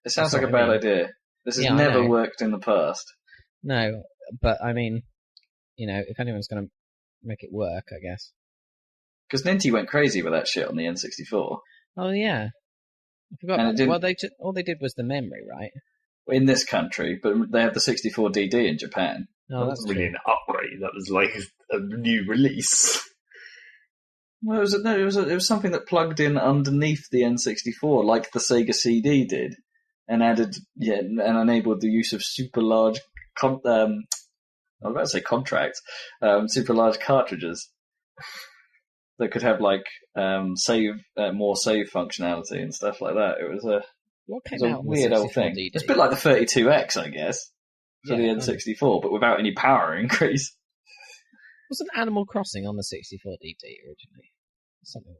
It sounds like a bad idea. This has never worked in the past. No, but I mean, if anyone's going to make it work, I guess. Because Ninty went crazy with that shit on the N64. Oh yeah, I forgot. Well, all they did was the memory, right? In this country, but they had the 64DD in Japan. Oh, that's really an upgrade. That was like a new release. Well, it was something that plugged in underneath the N64, like the Sega CD did, and added and enabled the use of super large I was about to say contracts, super large cartridges that could have like more save functionality and stuff like that. It was a weird old thing. DD? It's a bit like the 32X, I guess, for the N64, but without any power increase. Wasn't Animal Crossing on the 64DD originally? Something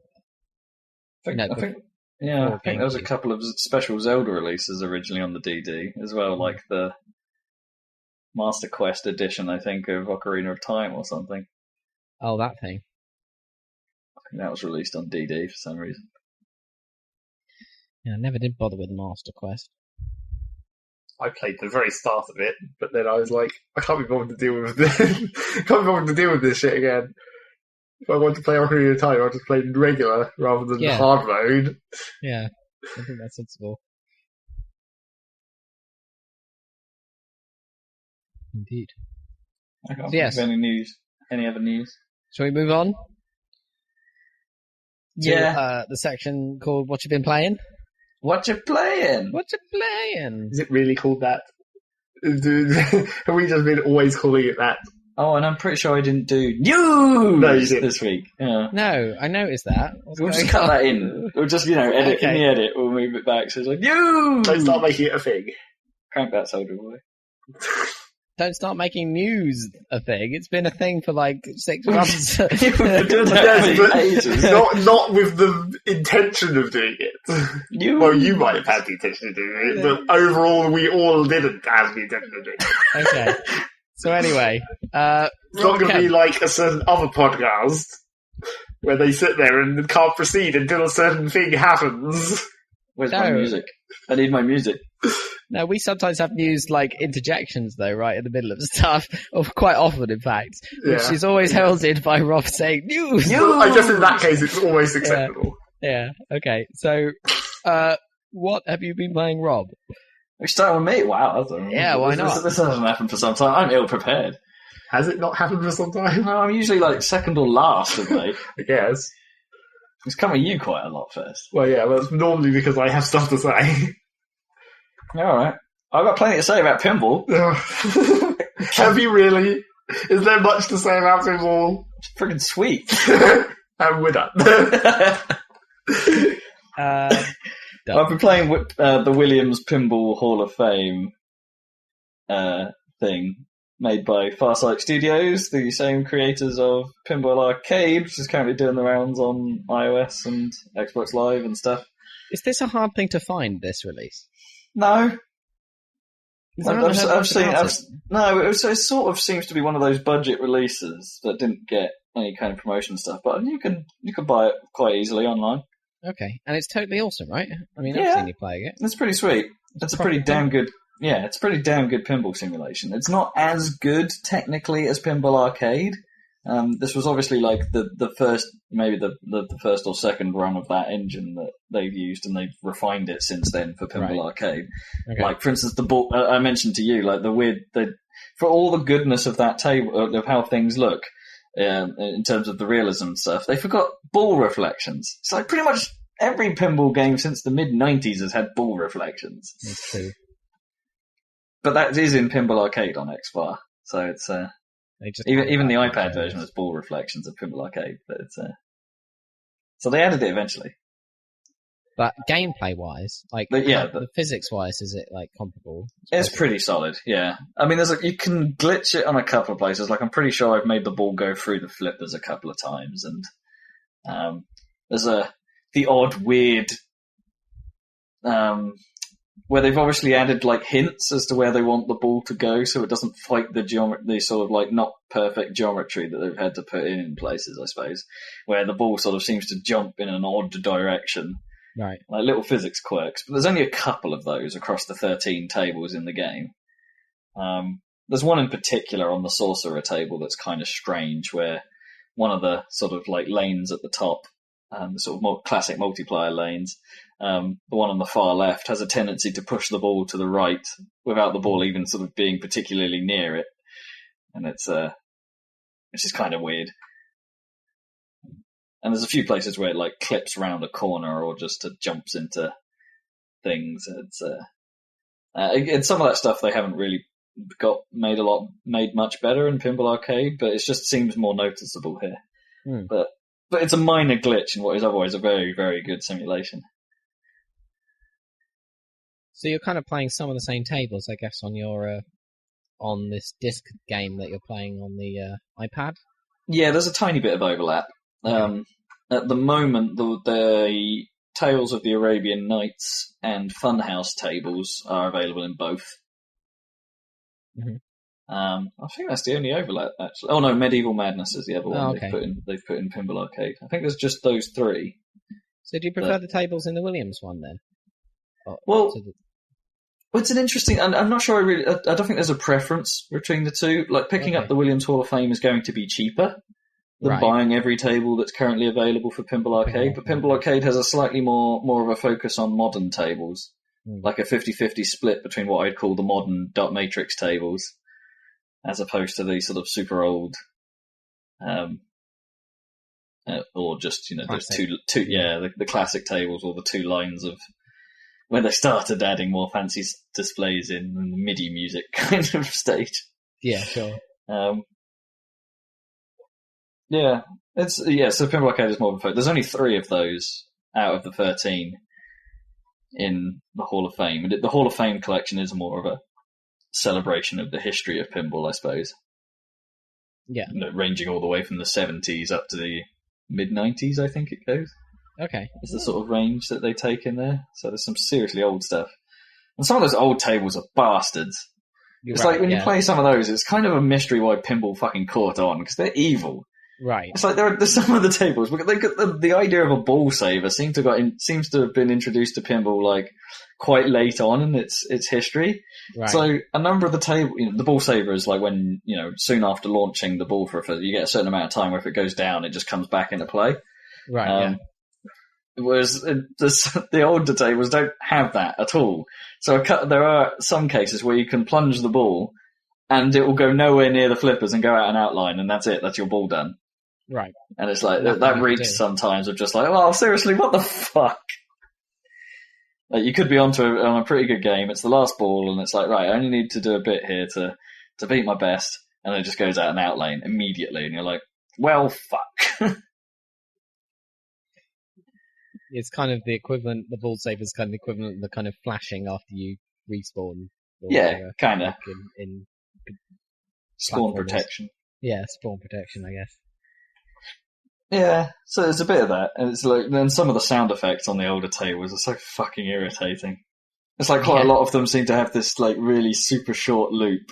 like that. I think there was a couple of special Zelda releases originally on the DD as well, like the Master Quest edition, I think, of Ocarina of Time or something. Oh, that thing. I think that was released on DD for some reason. Yeah, I never did bother with Master Quest. I played the very start of it, but then I was like, I can't be bothered to deal with this. Can't be bothered to deal with this shit again. If I want to play Ocarina of Time, I'll just play regular rather than hard mode. Yeah, I think that's sensible. Indeed. I can't think of any news. Any other news? Shall we move on? Yeah. The section called What You Been Playing? What you playing? What you playing? Is it really called that? Have we just been always calling it that? Oh, and I'm pretty sure I didn't do news this week. Yeah. No, I noticed that. We'll just cut that in. We'll just, edit in the edit. We'll move it back. So it's like, news! Don't start making it a thing. Crank that, soldier boy. Don't start making news a thing. It's been a thing for like 6 months. Not with the intention of doing it. Well, you might have had the intention of doing it, but overall we all didn't have the intention of doing it. Okay. So anyway, it's not going to be like a certain other podcast where they sit there and can't proceed until a certain thing happens. Where's my music? I need my music. No, we sometimes have news like interjections though, right in the middle of stuff, or quite often in fact, which is always heralded by Rob saying news. Well, I guess in that case it's almost acceptable. Yeah. Okay. So, what have you been playing, Rob? We start with me. Wow. Yeah, why not? This hasn't happened for some time. I'm ill prepared. Has it not happened for some time? No, I'm usually like second or last of me. I guess. It's come with you quite a lot first. Well, yeah, that's normally because I have stuff to say. Alright. I've got plenty to say about pinball. Have you really? Is there much to say about pinball? It's friggin' sweet. And we're done. I've been playing the Williams Pinball Hall of Fame thing made by Farsight Studios, the same creators of Pinball Arcade, which is currently doing the rounds on iOS and Xbox Live and stuff. Is this a hard thing to find, this release? No. I've seen. It sort of seems to be one of those budget releases that didn't get any kind of promotion stuff, but you can buy it quite easily online. Okay, and it's totally awesome, right? I mean, I've seen you playing it. It's pretty sweet. It's a pretty damn good. Yeah, it's a pretty damn good pinball simulation. It's not as good technically as Pinball Arcade. This was obviously like the first, maybe the first or second run of that engine that they've used, and they've refined it since then for Pinball Arcade. Okay. Like, for instance, the ball I mentioned to you, like for all the goodness of that table of how things look in terms of the realism and stuff, they forgot ball reflections. It's like pretty much every pinball game since the mid-90s has had ball reflections. That's true. But that is in Pinball Arcade on Xbar, so it's even the iPad version has ball reflections of Pinball Arcade. But it's so they added it eventually. But gameplay-wise, like the physics-wise, is it like comparable? It's pretty solid, yeah. I mean, you can glitch it on a couple of places. Like I'm pretty sure I've made the ball go through the flippers a couple of times, and there's the odd weird where they've obviously added like hints as to where they want the ball to go, so it doesn't fight the sort of like not perfect geometry that they've had to put in places, I suppose, where the ball sort of seems to jump in an odd direction. Right. Like little physics quirks, but there's only a couple of those across the 13 tables in the game. There's one in particular on the sorcerer table that's kind of strange, where one of the sort of like lanes at the top, the sort of more classic multiplier lanes, the one on the far left has a tendency to push the ball to the right without the ball even sort of being particularly near it, and it's just kind of weird. And there's a few places where it like clips around a corner or just jumps into things. It's and some of that stuff they haven't really made much better in Pinball Arcade, but it just seems more noticeable here. But it's a minor glitch in what is otherwise a very, very good simulation. So you're kind of playing some of the same tables, I guess, on your on this disc game that you're playing on the iPad? Yeah, there's a tiny bit of overlap. At the moment, the Tales of the Arabian Nights and Funhouse tables are available in both. Mm-hmm. I think that's the only overlap, actually. Oh no, Medieval Madness is the other one okay. they've put in Pinball Arcade. I think there's just those three. So do you prefer the tables in the Williams one then? It's an interesting. I'm not sure. I don't think there's a preference between the two. Like picking up the Williams Hall of Fame is going to be cheaper than buying every table that's currently available for Pinball Arcade. But Pinball Arcade has a slightly more of a focus on modern tables, like a 50-50 split between what I'd call the modern dot matrix tables, as opposed to the sort of super old, or just those two the classic tables, or the two lines of where they started adding more fancy displays in the MIDI music kind of stage. Yeah, sure. So Pinball Arcade is more of a focus. There's only 3 of those out of the 13 in the Hall of Fame. And the Hall of Fame collection is more of a celebration of the history of pinball, I suppose. Yeah. Ranging all the way from the 70s up to the mid-90s, I think it goes. Okay. It's the sort of range that they take in there. So there's some seriously old stuff. And some of those old tables are bastards. It's like when you play some of those, it's kind of a mystery why pinball fucking caught on, because they're evil. Right. It's like there's some of the tables. The idea of a ball saver seems to have been introduced to pinball like quite late on in its history. Right. So a number of the table, the ball saver is like when soon after launching the ball you get a certain amount of time where if it goes down, it just comes back into play. Right. Whereas the older tables don't have that at all. So there are some cases where you can plunge the ball and it will go nowhere near the flippers and go out an outline, and that's it. That's your ball done. Right. And it's like, that reeks sometimes of just like, well, seriously, what the fuck? Like, you could be on a pretty good game, it's the last ball, and it's like, right, I only need to do a bit here to beat my best, and it just goes out an outlane immediately, and you're like, well, fuck. It's kind of the equivalent, the ball saver is kind of the equivalent of the kind of flashing after you respawn. Yeah, kind of. In spawn protection. Yeah, spawn protection, I guess. Yeah, so there's a bit of that, and it's like then some of the sound effects on the older tables are so fucking irritating. It's like quite a lot of them seem to have this like really super short loop.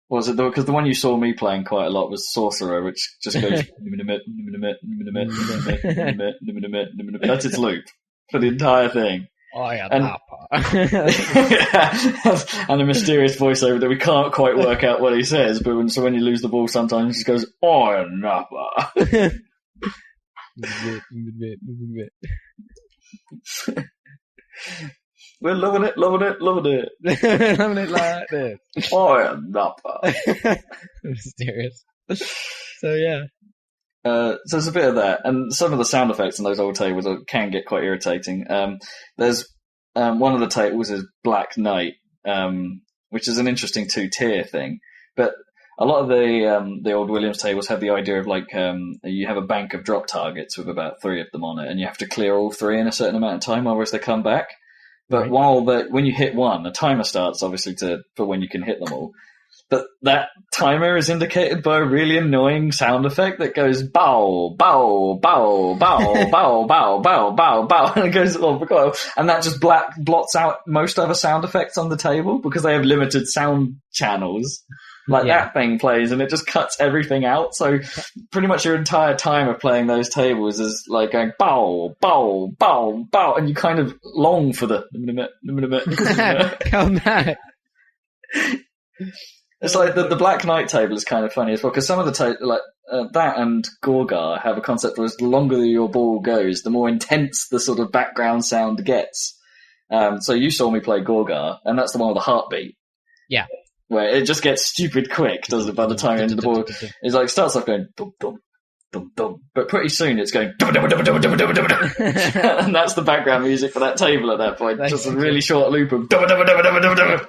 Was it because the one you saw me playing quite a lot was Sorcerer, which just goes that's its loop for the entire thing. And a mysterious voiceover that we can't quite work out what he says, but when you lose the ball sometimes he just goes, oh, nappa. We're loving it. Loving it like this. Oh, nappa. Mysterious. So, yeah. So there's a bit of that, and some of the sound effects in those old tables can get quite irritating. There's one of the tables is Black Knight, which is an interesting 2-tier thing. But a lot of the old Williams tables have the idea of like you have a bank of drop targets with about 3 of them on it, and you have to clear all 3 in a certain amount of time, otherwise they come back. But when you hit one, a timer starts obviously for when you can hit them all. But that timer is indicated by a really annoying sound effect that goes bow, bow, bow, bow, bow, bow, bow, bow, bow, and it goes and that just blots out most other sound effects on the table because they have limited sound channels. That thing plays and it just cuts everything out. So pretty much your entire time of playing those tables is like going bow, bow, bow, bow, and you kind of long for the come back. It's like the Black Knight table is kind of funny as well because some of the that and Gorgar have a concept where the longer your ball goes, the more intense the sort of background sound gets. So you saw me play Gorgar, and that's the one with the heartbeat. Yeah. Where it just gets stupid quick, doesn't it, by the time you enter the ball? It's like, it starts off going dum dum dum dum, but pretty soon it's going dum dum dum dum dum dum dum, and that's the background music for that table at that point. Just a really short loop of dum dum dum dum dum dum.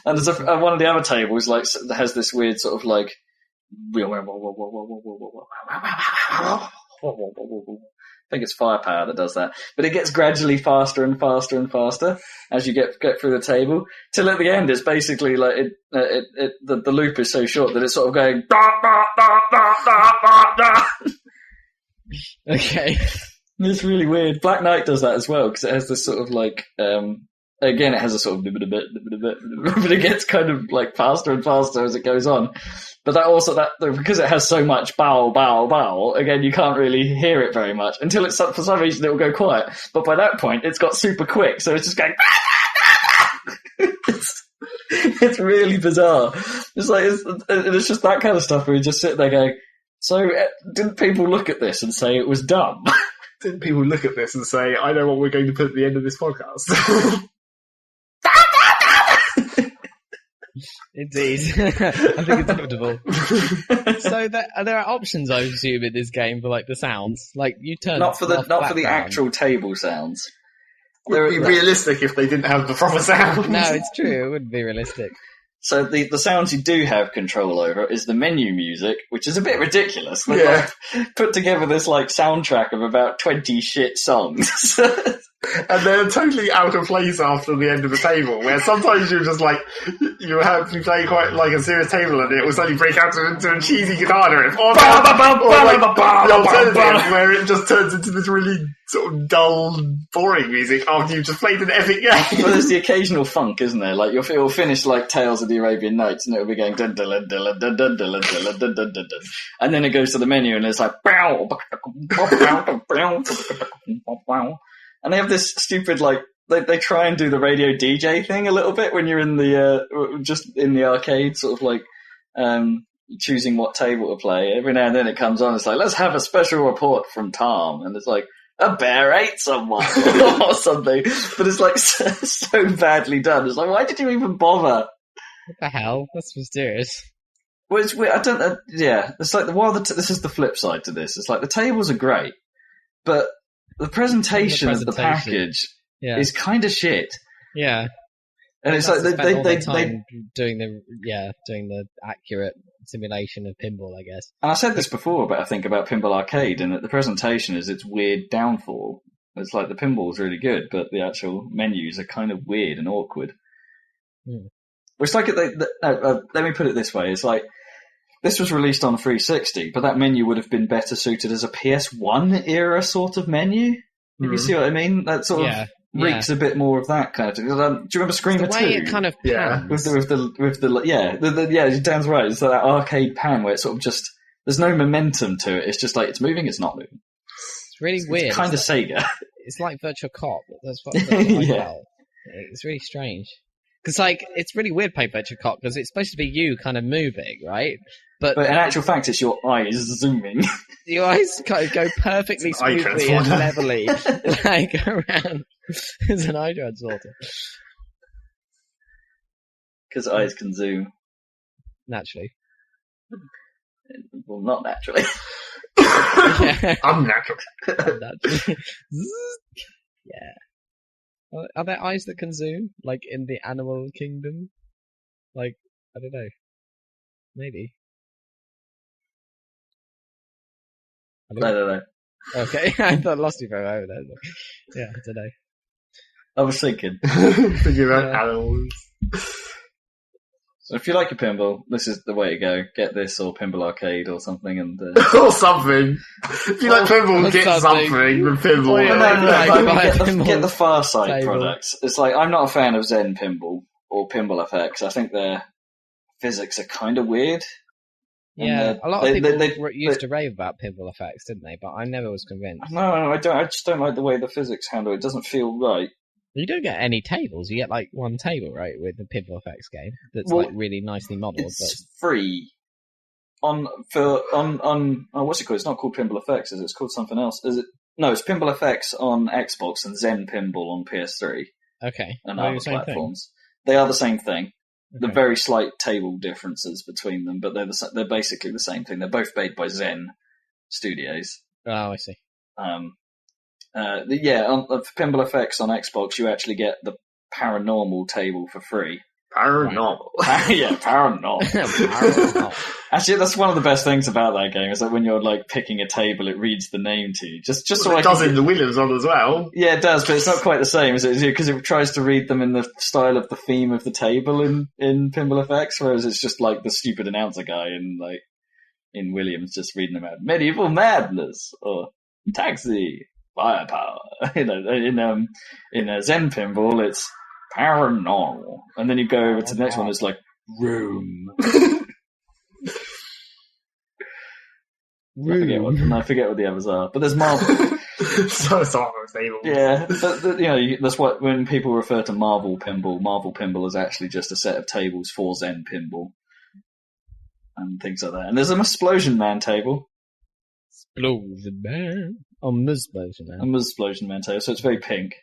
And there's one of the other tables has this weird sort of like I think it's Firepower that does that. But it gets gradually faster and faster and faster as you get through the table. Till at the end, it's basically like the loop is so short that it's sort of going. Okay. It's really weird. Black Knight does that as well because it has this sort of like. Again, it has a sort of but it gets kind of like faster and faster as it goes on. But because it has so much bow, bow, bow, again, you can't really hear it very much until for some reason it will go quiet. But by that point, it's got super quick, so it's just going. It's really bizarre. It's just that kind of stuff where you just sit there going, so didn't people look at this and say it was dumb? Didn't people look at this and say, I know what we're going to put at the end of this podcast? Indeed. I think it's inevitable. So there are options, I assume, in this game for like the sounds. Like you turn not for the actual table sounds. It would be realistic if they didn't have the proper sound. No, it's true. It wouldn't be realistic. So the sounds you do have control over is the menu music, which is a bit ridiculous. They've put together this like soundtrack of about 20 shit songs. And they're totally out of place after the end of the table, where sometimes you're just like, you have to play quite like a serious table and it will suddenly break out into a cheesy guitar riff. Or like the alternative, where it just turns into this really sort of dull, boring music after you've just played an epic game. Well, there's the occasional funk, isn't there? Like it'll finish like Tales of the Arabian Nights and it'll be going dun dun dun dun dun dun dun dun dun dun dun, and then it goes to the menu and it's like and they have this stupid like they try and do the radio DJ thing a little bit when you're in the just in the arcade, sort of like choosing what table to play. Every now and then it comes on. It's like, let's have a special report from Tom, and it's like a bear ate someone or something. But it's like so badly done. It's like, why did you even bother? What the hell? That's mysterious. Well, it's weird. I don't. Yeah, it's like this is the flip side to this. It's like the tables are great, but the presentation of the package is kind of shit. Yeah, and it's like they doing the accurate simulation of pinball, I guess. And I said this before, but I think about Pinball Arcade, and that the presentation is its weird downfall. It's like the pinball's really good, but the actual menus are kind of weird and awkward. It's like let me put it this way: it's like this was released on 360, but that menu would have been better suited as a PS1 era sort of menu. If you see what I mean, that sort of reeks a bit more of that kind of thing. Do you remember Screamer 2? The way it kind of pans. with the Dan's right. It's like that arcade pan where it's sort of just there's no momentum to it. It's just like it's moving, it's not moving. It's really weird. It's kind of Sega. It's like Virtual Cop. That's what it's really strange. Because like it's really weird playing Virtual Cop because it's supposed to be you kind of moving, right? But in actual fact, it's your eyes zooming. Your eyes kind of go perfectly smoothly and levelly, like around. It's an eye transporter. Because eyes can zoom. Naturally. Well, not naturally. Unnaturally. Yeah. Are there eyes that can zoom? Like in the animal kingdom? Like, I don't know. Maybe. No. Okay, I thought I lost you for a moment. Yeah, I don't know. I was thinking. Thinking about animals. So if you like your pinball, this is the way to go. Get this or Pinball Arcade or something, and or something. If you like pinball, get something with pinball. Get the Far Side table. products. It's like, I'm not a fan of Zen Pinball or Pinball FX. I think their physics are kind of weird. Yeah, a lot of people used to rave about pinball effects, didn't they? But I never was convinced. No, I don't. I just don't like the way the physics handle it. It doesn't feel right. You don't get any tables. You get like one table, right, with the pinball effects game that's like really nicely modelled. It's free on what's it called? It's not called Pinball FX, is it? It's called something else. Is it? No, it's Pinball FX on Xbox and Zen Pinball on PS3. Okay, and other platforms. They are the same thing. Okay. The very slight table differences between them, but they're basically the same thing. They're both made by Zen Studios. Oh, I see. On Pinball FX on Xbox, you actually get the paranormal table for free. Paranormal. Yeah, paranormal. Actually, that's one of the best things about that game, is that when you're like picking a table, it reads the name to you. Just so it does in the Williams one as well. Yeah, it does, but it's not quite the same, is it? Because it tries to read them in the style of the theme of the table in Pinball FX, whereas it's just like the stupid announcer guy in Williams just reading them out. Medieval Madness or Taxi. Firepower. In a Zen Pinball, it's paranormal, and then you go over to the next one. It's like room. I forget what the others are, but there's Marvel. Yeah, but that's what when people refer to Marvel Pinball is actually just a set of tables for Zen Pinball and things like that. And there's an Explosion Man table. Explosion Man. Explosion Man table, so it's very pink.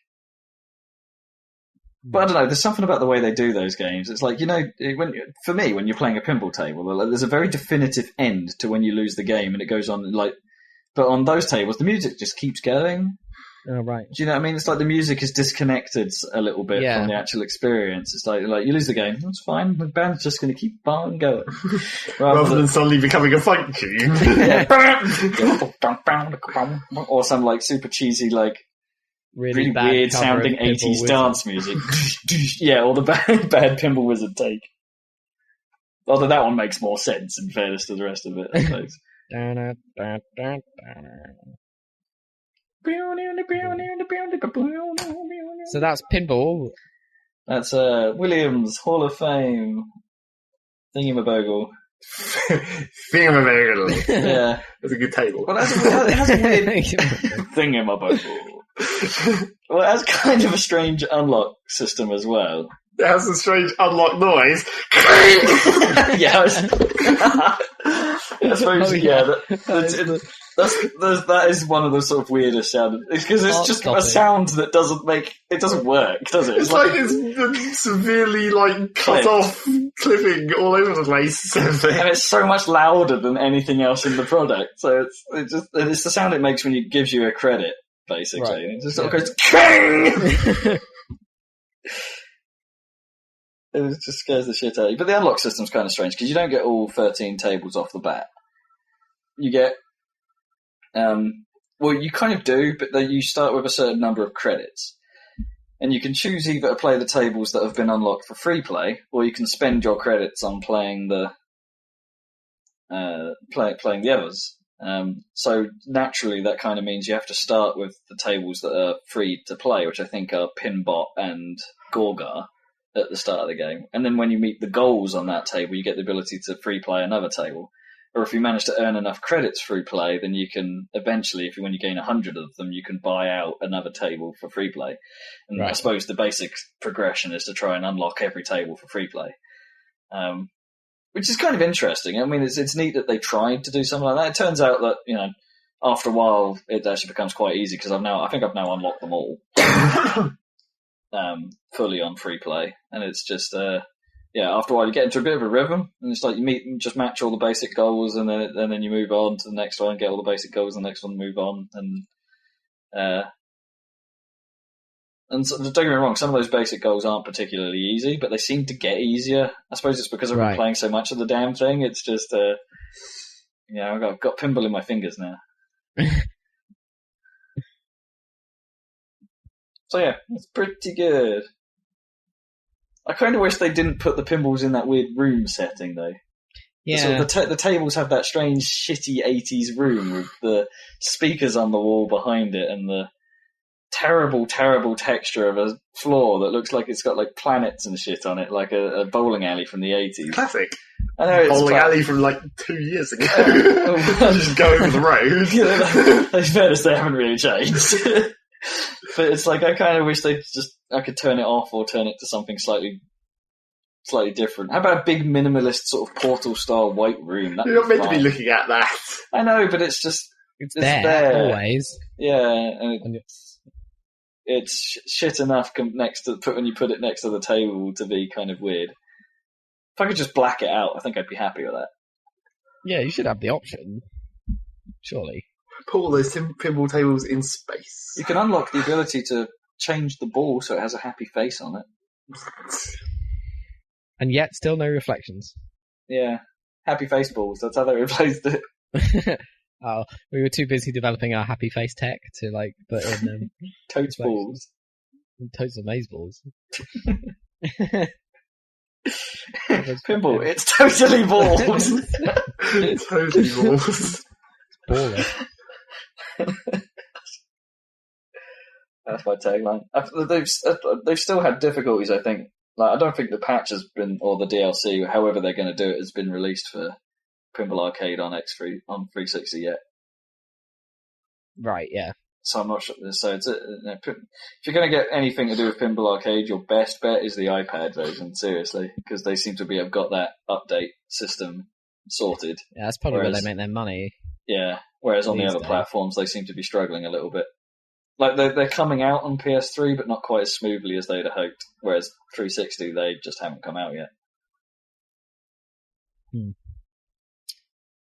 But I don't know, there's something about the way they do those games. It's like, when you're playing a pinball table, there's a very definitive end to when you lose the game, and it goes on but on those tables, the music just keeps going. Oh, right. Do you know what I mean? It's like the music is disconnected a little bit from the actual experience. It's like you lose the game, that's fine. The band's just going to keep on going. Rather than suddenly becoming a funk tune. Or some super cheesy, really weird sounding 80s dance music. Yeah, or the bad Pinball Wizard take. Although that one makes more sense in fairness to the rest of it, I suppose. So that's pinball. That's Williams Hall of Fame thingamabogle. Thingamabogle. Yeah, that's a good table. Well, it has a weird thingamabogle. Well, it has kind of a strange unlock system as well. It has a strange unlock noise. Yeah, I suppose. That is one of the sort of weirdest sounds. It's because it's just a sound that doesn't work, does it? It's like it's severely cut off, clipping all over the place, and it's so much louder than anything else in the product. So it's the sound it makes when it gives you a credit, basically. Right. It just sort of goes King! It just scares the shit out of you. But the unlock system's kind of strange because you don't get all 13 tables off the bat. You get, you kind of do, but you start with a certain number of credits. And you can choose either to play the tables that have been unlocked for free play, or you can spend your credits on playing the others. So naturally, that kind of means you have to start with the tables that are free to play, which I think are Pinbot and Gorgar at the start of the game. And then when you meet the goals on that table, you get the ability to free play another table. Or if you manage to earn enough credits free play, then you can eventually, when you gain 100 of them, you can buy out another table for free play. And I suppose the basic progression is to try and unlock every table for free play. Which is kind of interesting. I mean, it's neat that they tried to do something like that. It turns out that, after a while, it actually becomes quite easy because I think I've now unlocked them all. Fully on free play, and it's just after a while you get into a bit of a rhythm, and it's like you just match all the basic goals, and then you move on to the next one, get all the basic goals, and the next one move on, and And so, don't get me wrong, some of those basic goals aren't particularly easy, but they seem to get easier. I suppose it's because I've been playing so much of the damn thing. It's just, I've got pinball in my fingers now. So yeah, it's pretty good. I kind of wish they didn't put the pinballs in that weird room setting, though. Yeah. The tables have that strange, shitty 80s room with the speakers on the wall behind it and the terrible, terrible texture of a floor that looks like it's got like planets and shit on it, like a bowling alley from the 80s. Classic. I know, it's bowling alley from like 2 years ago. Just go over the road. In fairness, they haven't really changed. But it's like, I kind of wish I could turn it off or turn it to something slightly different. How about a big minimalist sort of Portal-style white room? You're not meant to be looking at that. I know, but it's just... It's there, always. Yeah, and it's shit enough when you put it next to the table to be kind of weird. If I could just black it out, I think I'd be happy with that. Yeah, you should have the option. Surely. Put all those pinball tables in space. You can unlock the ability to change the ball so it has a happy face on it. And yet, still no reflections. Yeah. Happy face balls, that's how they replaced it. Oh, we were too busy developing our happy face tech to like put in totes balls. Totes of maze balls. Pinball, it's totally balls. It's totally balls. Baller. That's my tagline. They've still had difficulties, I think. Like, I don't think the patch has been, or the DLC, however they're going to do it, has been released for Pinball Arcade on 360 yet. Right, yeah. So I'm not sure. So if you're going to get anything to do with Pinball Arcade, your best bet is the iPad version, seriously, because they seem to have got that update system sorted. Yeah, that's probably where they make their money. Yeah, whereas on the other platforms, they seem to be struggling a little bit. Like, they're coming out on PS3, but not quite as smoothly as they'd have hoped, whereas 360, they just haven't come out yet.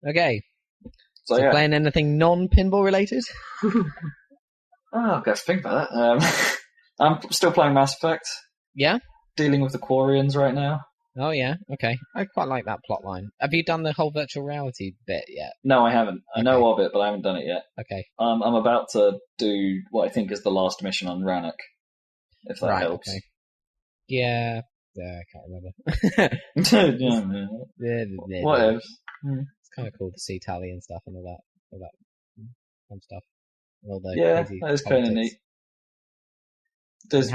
Okay. So yeah. Playing anything non-pinball related? I've got to think about that. I'm still playing Mass Effect. Yeah? Dealing with the Quarians right now. Oh, yeah? Okay. I quite like that plot line. Have you done the whole virtual reality bit yet? No, I haven't. I know of it, but I haven't done it yet. Okay. I'm about to do what I think is the last mission on Rannoch, if that helps. Okay. Yeah. I can't remember. What else? It's kind of cool to see Tally and stuff and all that fun stuff. All the that is kind of neat. It's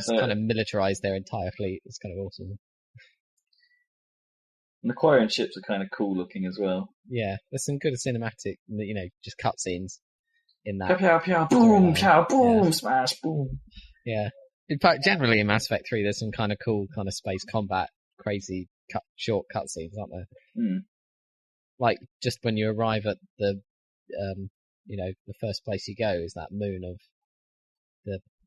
kind of militarized their entire fleet. It's kind of awesome. And the Quarian ships are kind of cool looking as well. Yeah, there's some good cinematic, just cutscenes in that. Pow, pow, boom, pow, boom, smash, boom. Yeah. In fact, generally in Mass Effect 3, there's some kind of cool kind of space combat, crazy short cutscenes, aren't there? Like, just when you arrive at the first place you go is that moon of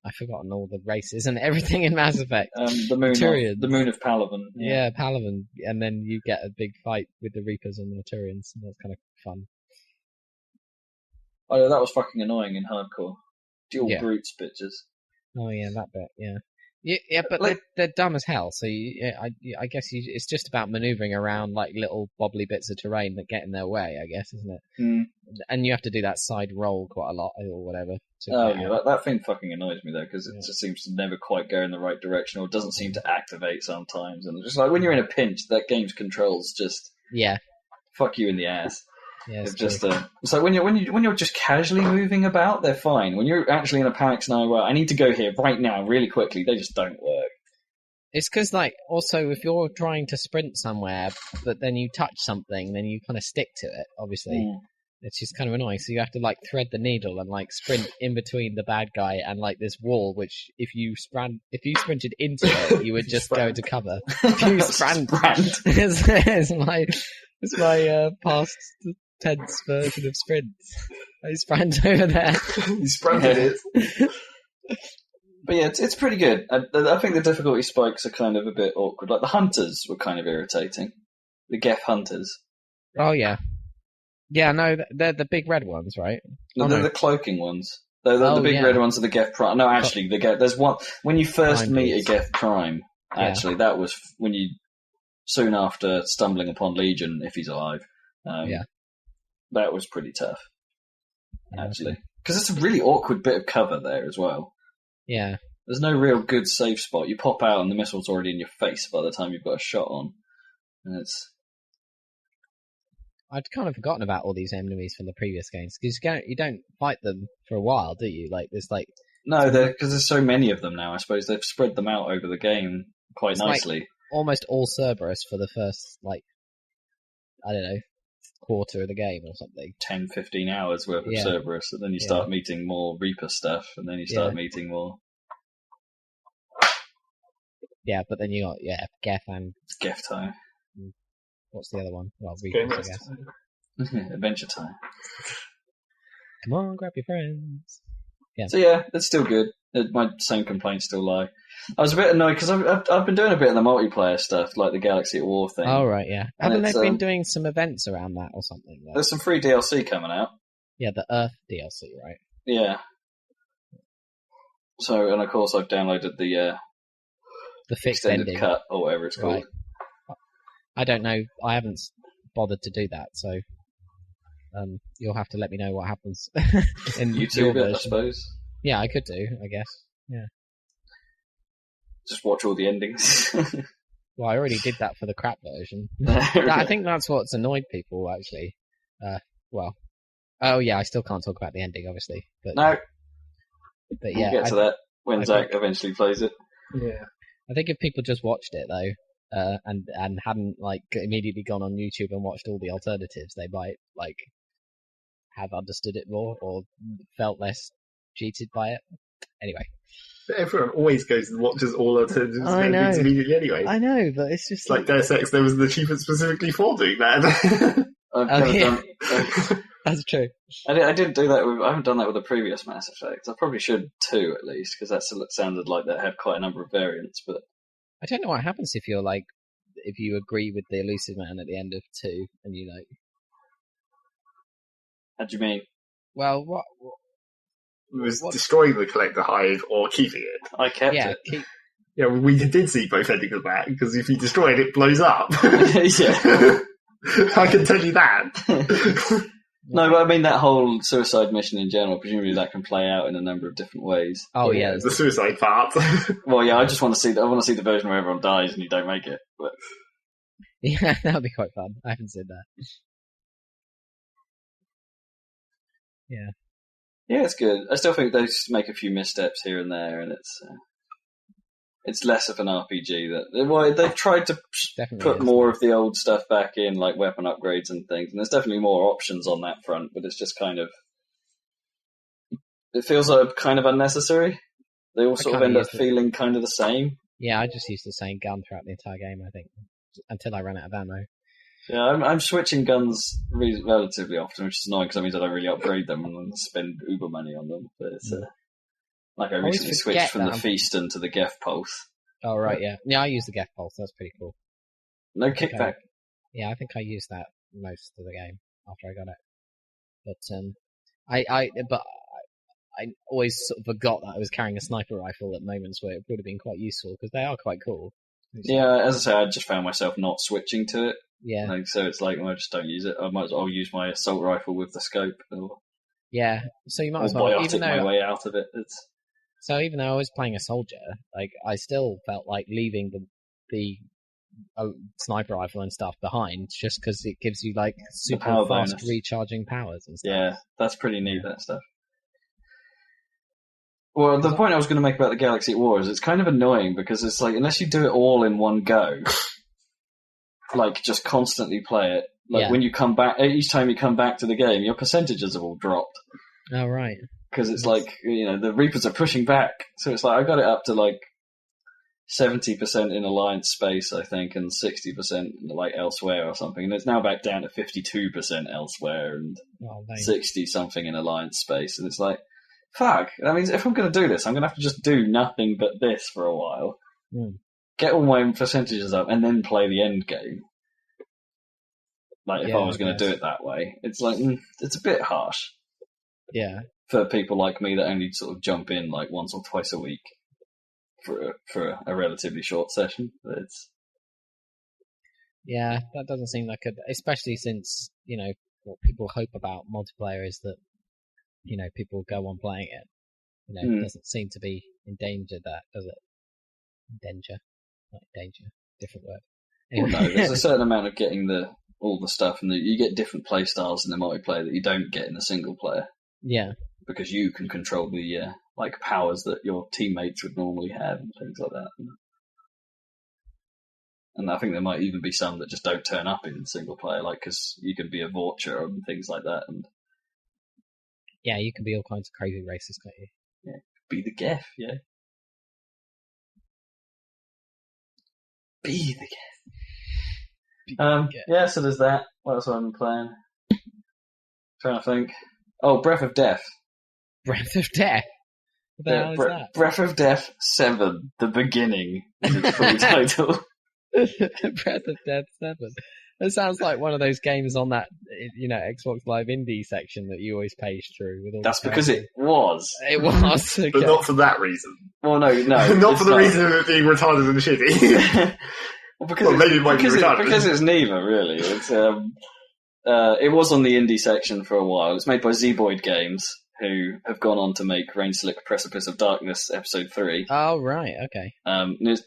I've forgotten all the races and everything in Mass Effect. The moon of Palaven. Yeah, Palaven. And then you get a big fight with the Reapers and the Turians. And that's kind of fun. Oh, that was fucking annoying in hardcore. Dual brutes, bitches. Oh, yeah, that bit, yeah. Yeah, but they're dumb as hell. So I guess it's just about manoeuvring around like little bobbly bits of terrain that get in their way, I guess, isn't it? And you have to do that side roll quite a lot or whatever. That thing fucking annoys me though, because it just seems to never quite go in the right direction, or it doesn't seem to activate sometimes. And just like when you're in a pinch, that game's controls just fuck you in the ass. Yeah, it's just it's like when you're just casually moving about, they're fine. When you're actually in a panic scenario where I need to go here right now, really quickly, they just don't work. It's because, like, also if you're trying to sprint somewhere, but then you touch something, then you kind of stick to it. Obviously, it's just kind of annoying. So you have to like thread the needle and like sprint in between the bad guy and like this wall, which if you sprinted into it, you would just go into cover. If you it's my past tense version of sprints. I sprint over there. You sprinted it. But yeah, it's pretty good. I think the difficulty spikes are kind of a bit awkward. Like the hunters were kind of irritating. The Geth hunters. Oh yeah. Yeah, no, they're the big red ones, right? No, they're the cloaking ones. The big red ones are the Geth Prime. No, actually, there's one when you first meet a Geth Prime. Actually, that was when you soon after stumbling upon Legion, if he's alive. That was pretty tough, actually, because it's a really awkward bit of cover there as well. Yeah, there's no real good safe spot. You pop out and the missile's already in your face by the time you've got a shot on, and it's. I'd kind of forgotten about all these enemies from the previous games because you don't fight them for a while, do you? Like there's like no, because there's so many of them now. I suppose they've spread them out over the game quite nicely. Like almost all Cerberus for the first I don't know, quarter of the game or something. 10-15 hours worth of Cerberus, and then you start meeting more Reaper stuff, and then you start meeting more. Yeah, but then you got Geth and Geth time. What's the other one? Well, Reapers, I guess. Adventure time. Come on, grab your friends. Yeah. So it's still good. My same complaints still lie. I was a bit annoyed because I've been doing a bit of the multiplayer stuff, like the Galaxy at War thing. Oh right, yeah. Haven't they been doing some events around that or something? Though? There's some free DLC coming out. Yeah, the Earth DLC, right? Yeah. So, and of course, I've downloaded the fixed extended ending cut or whatever it's called. Right. I don't know. I haven't bothered to do that, so you'll have to let me know what happens in YouTube, I suppose. Yeah, I could do, I guess. Yeah. Just watch all the endings. Well, I already did that for the crap version. I think that's what's annoyed people, actually. I still can't talk about the ending, obviously. But, no. But yeah, we'll get to that when Zach eventually plays it. Yeah. I think if people just watched it, though, and hadn't immediately gone on YouTube and watched all the alternatives, they might have understood it more or felt less cheated by it. Anyway, but everyone always goes and watches all alternatives immediately anyway. I know, but it's just like Deus Ex. There was an achievement specifically for doing that. That's true. I didn't do that. I haven't done that with the previous Mass Effect. I probably should too, at least, because that sounded like that had quite a number of variants. But I don't know what happens if if you agree with the Elusive Man at the end of 2, and you How do you mean? Well, what it was destroying the Collector Hive or keeping it. I kept it. Yeah, we did see both endings of that, because if you destroy it, it blows up. Yeah. I can tell you that. No, but I mean that whole suicide mission in general, presumably that can play out in a number of different ways. Oh, yeah. The suicide part. Well, yeah, I just want to see the version where everyone dies and you don't make it. But... Yeah, that would be quite fun. I haven't said that. Yeah. Yeah, it's good. I still think they just make a few missteps here and there, and it's less of an RPG. They've tried to put more of the old stuff back in, like weapon upgrades and things, and there's definitely more options on that front, but it's just it feels kind of unnecessary. They all sort of end up feeling kind of the same. Yeah, I just used the same gun throughout the entire game, I think, until I ran out of ammo. Yeah, I'm switching guns relatively often, which is annoying because that means I don't really upgrade them and spend uber money on them. But it's I recently switched from the Feaston to the Geth Pulse. Oh, right, yeah. Yeah, I use the Geth Pulse. That's pretty cool. No kickback. Yeah, I think I used that most of the game after I got it. But I always sort of forgot that I was carrying a sniper rifle at moments where it would have been quite useful, because they are quite cool. Yeah, as I say, I just found myself not switching to it. Yeah. So it's I just don't use it. I might as well use my assault rifle with the scope. Yeah, so you might as well. Biotic my way out of it. So even though I was playing a soldier, I still felt like leaving the sniper rifle and stuff behind, just because it gives you super fast bonus. Recharging powers and stuff. Yeah, that's pretty neat, that stuff. Well, the point I was going to make about the Galaxy at War is it's kind of annoying, because it's unless you do it all in one go, just constantly play it, when you come back, each time you come back to the game, your percentages have all dropped. Oh, right. Because it's the Reapers are pushing back. So it's I got it up to 70% in Alliance space, I think, and 60% elsewhere or something. And it's now back down to 52% elsewhere and 60-something in Alliance space. And it's fuck. That means if I'm going to do this, I'm going to have to just do nothing but this for a while. Get all my percentages up and then play the end game. If I was going to do it that way. It's it's a bit harsh. Yeah. for people like me that only sort of jump in like once or twice a week for a relatively short session. Yeah, that doesn't seem like especially since, what people hope about multiplayer is that, people go on playing it. It doesn't seem to be in danger, that, does it? Danger? Not danger. Different word. Anyway. Well, no, there's a certain amount of getting all the stuff, and you get different play styles in the multiplayer that you don't get in the single player. Yeah. Because you can control the powers that your teammates would normally have and things like that. And I think there might even be some that just don't turn up in single player, because you can be a vulture and things like that. And yeah, you can be all kinds of crazy racist, can't you? Yeah, be the Geth, yeah. Be the Geth. Yeah, so there's that. What else have I been playing? Trying to think. Oh, Breath of Death. Breath of Death? What the hell is that? Breath of Death 7, The Beginning, is its full title. Breath of Death 7. It sounds like one of those games on that, Xbox Live Indie section that you always page through. With all That's because it was. It was. Okay. But not for that reason. Well, no. Not for the reason of it being retarded and shitty. Maybe it might be retarded. Because it's neither, really. It's it was on the indie section for a while. It's made by Zeboid Games, who have gone on to make Rain Slick Precipice of Darkness Episode 3. Oh, right, okay.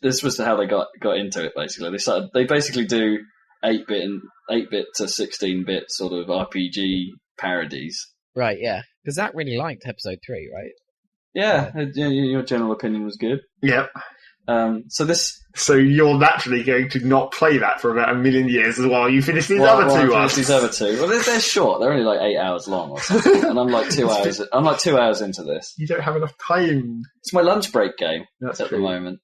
This was how they got into it, basically. They basically do 8-bit to 16-bit sort of RPG parodies. Right, yeah. Because Zach really liked Episode 3, right? Yeah, your general opinion was good. Yep. So you're naturally going to not play that for about 1 million years as well. You finish these other two ones. These other two. Well, they're short. They're only like 8 hours long or something. And I'm like 2 hours. I'm like 2 hours into this. You don't have enough time. It's my lunch break game. That's at true. The moment.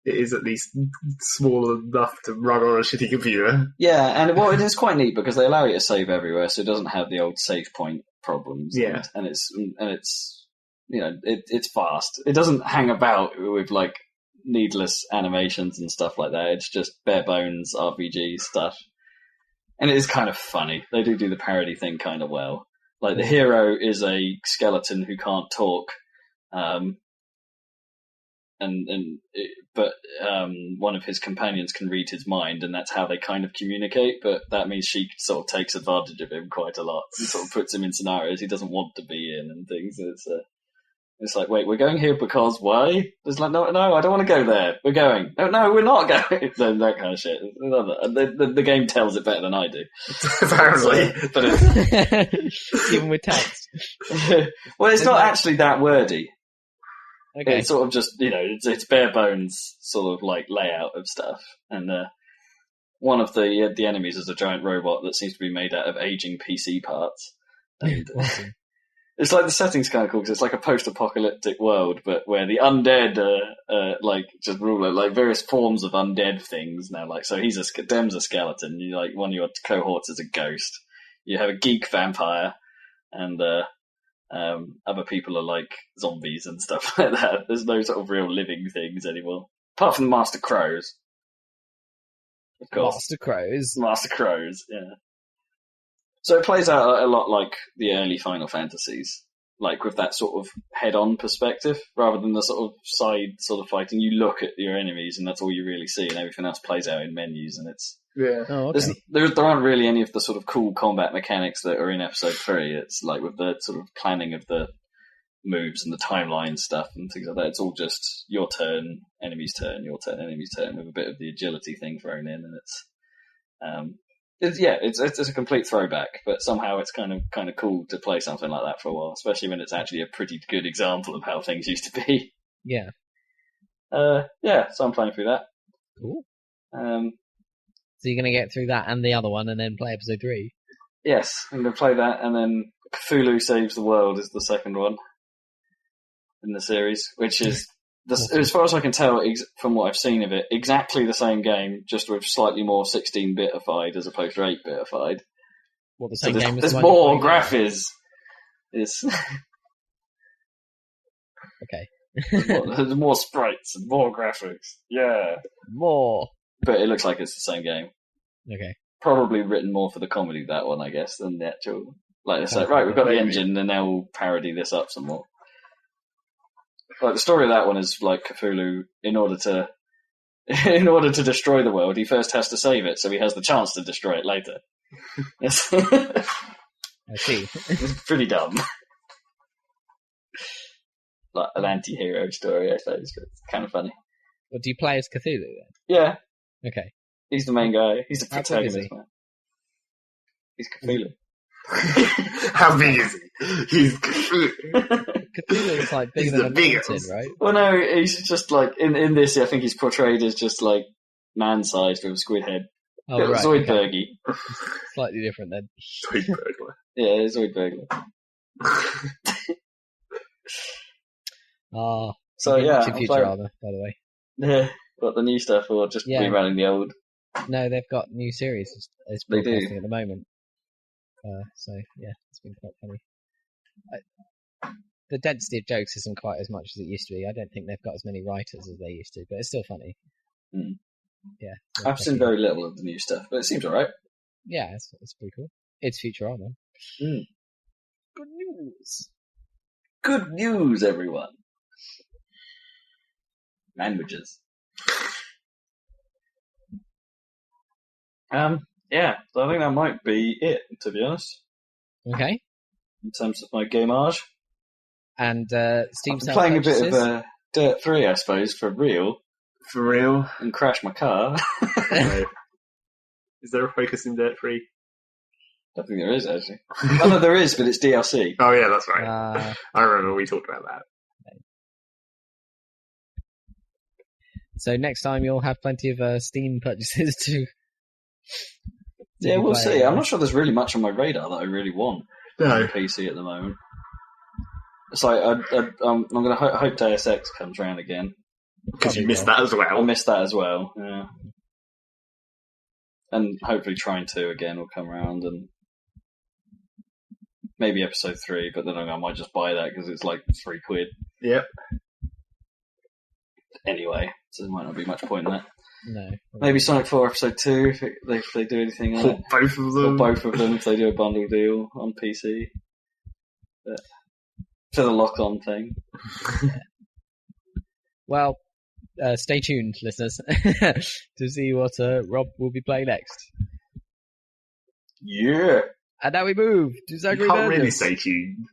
It is at least small enough to run on a shitty computer. Yeah, and it is quite neat because they allow you to save everywhere, so it doesn't have the old save point problems. Yeah, and it's it's fast. It doesn't hang about with like needless animations and stuff like that. It's just bare bones RPG stuff, and it is kind of funny. They do the parody thing kind of well. Like the hero is a skeleton who can't talk. But one of his companions can read his mind, and that's how they kind of communicate. But that means she sort of takes advantage of him quite a lot, and sort of puts him in scenarios he doesn't want to be in and things. It's like, wait, we're going here because why? It's like, no, I don't want to go there. We're going. No, we're not going. That kind of shit. The game tells it better than I do. Apparently. But it's, even with text. Well, it's not actually that wordy. Okay. It's sort of just, it's bare bones sort of like layout of stuff. And one of the enemies is a giant robot that seems to be made out of aging PC parts. And awesome. It's like the setting's kind of cool because it's like a post-apocalyptic world, but where the undead just rule it, like various forms of undead things now. Like, so Dem's a skeleton. One of your cohorts is a ghost. You have a geek vampire, and other people are like zombies and stuff like that. There's no sort of real living things anymore, apart from the Master Crows. Of course, Master Crows. Yeah. So it plays out a lot like the early Final Fantasies, like with that sort of head-on perspective, rather than the sort of side sort of fighting. You look at your enemies, and that's all you really see, and everything else plays out in menus. And it's there aren't really any of the sort of cool combat mechanics that are in Episode 3. It's like with the sort of planning of the moves and the timeline stuff and things like that. It's all just your turn, enemy's turn, your turn, enemy's turn, with a bit of the agility thing thrown in, and it's a complete throwback, but somehow it's kind of cool to play something like that for a while, especially when it's actually a pretty good example of how things used to be. Yeah. So I'm playing through that. Cool. So you're going to get through that and the other one and then play Episode 3? Yes, I'm going to play that, and then Cthulhu Saves the World is the second one in the series, which is... as far as I can tell, from what I've seen of it, exactly the same game, just with slightly more 16-bitified as opposed to 8-bitified. Well, the same game as there's more graphics. Okay. There's more sprites and more graphics. Yeah. More. But it looks like it's the same game. Okay. Probably written more for the comedy, that one, I guess, than the actual Like it's like, right, we've got the engine, and now we'll parody this up some more. Like the story of that one is like Cthulhu, in order to destroy the world, he first has to save it, so he has the chance to destroy it later. I see. It's pretty dumb. Like an anti-hero story, I suppose, but it's kind of funny. Well, do you play as Cthulhu then? Yeah. Okay. He's the main guy. He's the How big is protagonist, he? man. He's Cthulhu. How big is he? He's Cthulhu. Cthulhu is like bigger He's than the a biggest. mountain, right? Well, no, he's just like, in this, I think he's portrayed as just like man-sized with a squid head. Oh, Yeah, right. Zoidbergy. Okay. Slightly different then. Sweet burglar. Yeah, Zoidbergy. So yeah, watching Futurama, by the way. Yeah, got the new stuff or just rerunning the old? No, they've got new series. It's They do. broadcasting at the moment. So yeah, it's been quite funny. The density of jokes isn't quite as much as it used to be. I don't think they've got as many writers as they used to, but it's still funny. Mm. Yeah, I've seen very little of the new stuff, but it seems alright. Yeah, it's pretty cool. It's Futurama. Mm. Good news. Good news, everyone. Languages. Yeah, so I think that might be it, to be honest, Okay. in terms of my gameage. And Steam I'm sale playing a bit purchases? of Dirt 3, I suppose, for real, For real? and crash my car. No. Is there a focus in Dirt 3? I don't think there is, actually. Oh, no, there is, but it's DLC. Oh yeah, that's right. I remember we talked about that. So next time you'll have plenty of Steam purchases to Yeah, we'll play, see. I'm not sure there's really much on my radar that I really want No. on PC at the moment. It's like, I'm going to hope Deus Ex comes around again. Because you missed that as I well. missed that as well, yeah. And hopefully Trine 2 again will come around, and maybe Episode 3, but then I might just buy that because it's like £3. Yep. Anyway, so there might not be much point in that. No. Maybe Sonic 4 Episode 2 if they do anything on it. Both of Or them. both of them if they do a bundle deal on PC. But for the lock-on thing. Well, stay tuned, listeners, to see what Rob will be playing next. Yeah! And now we move to You Zachary can't really Burgess. stay tuned.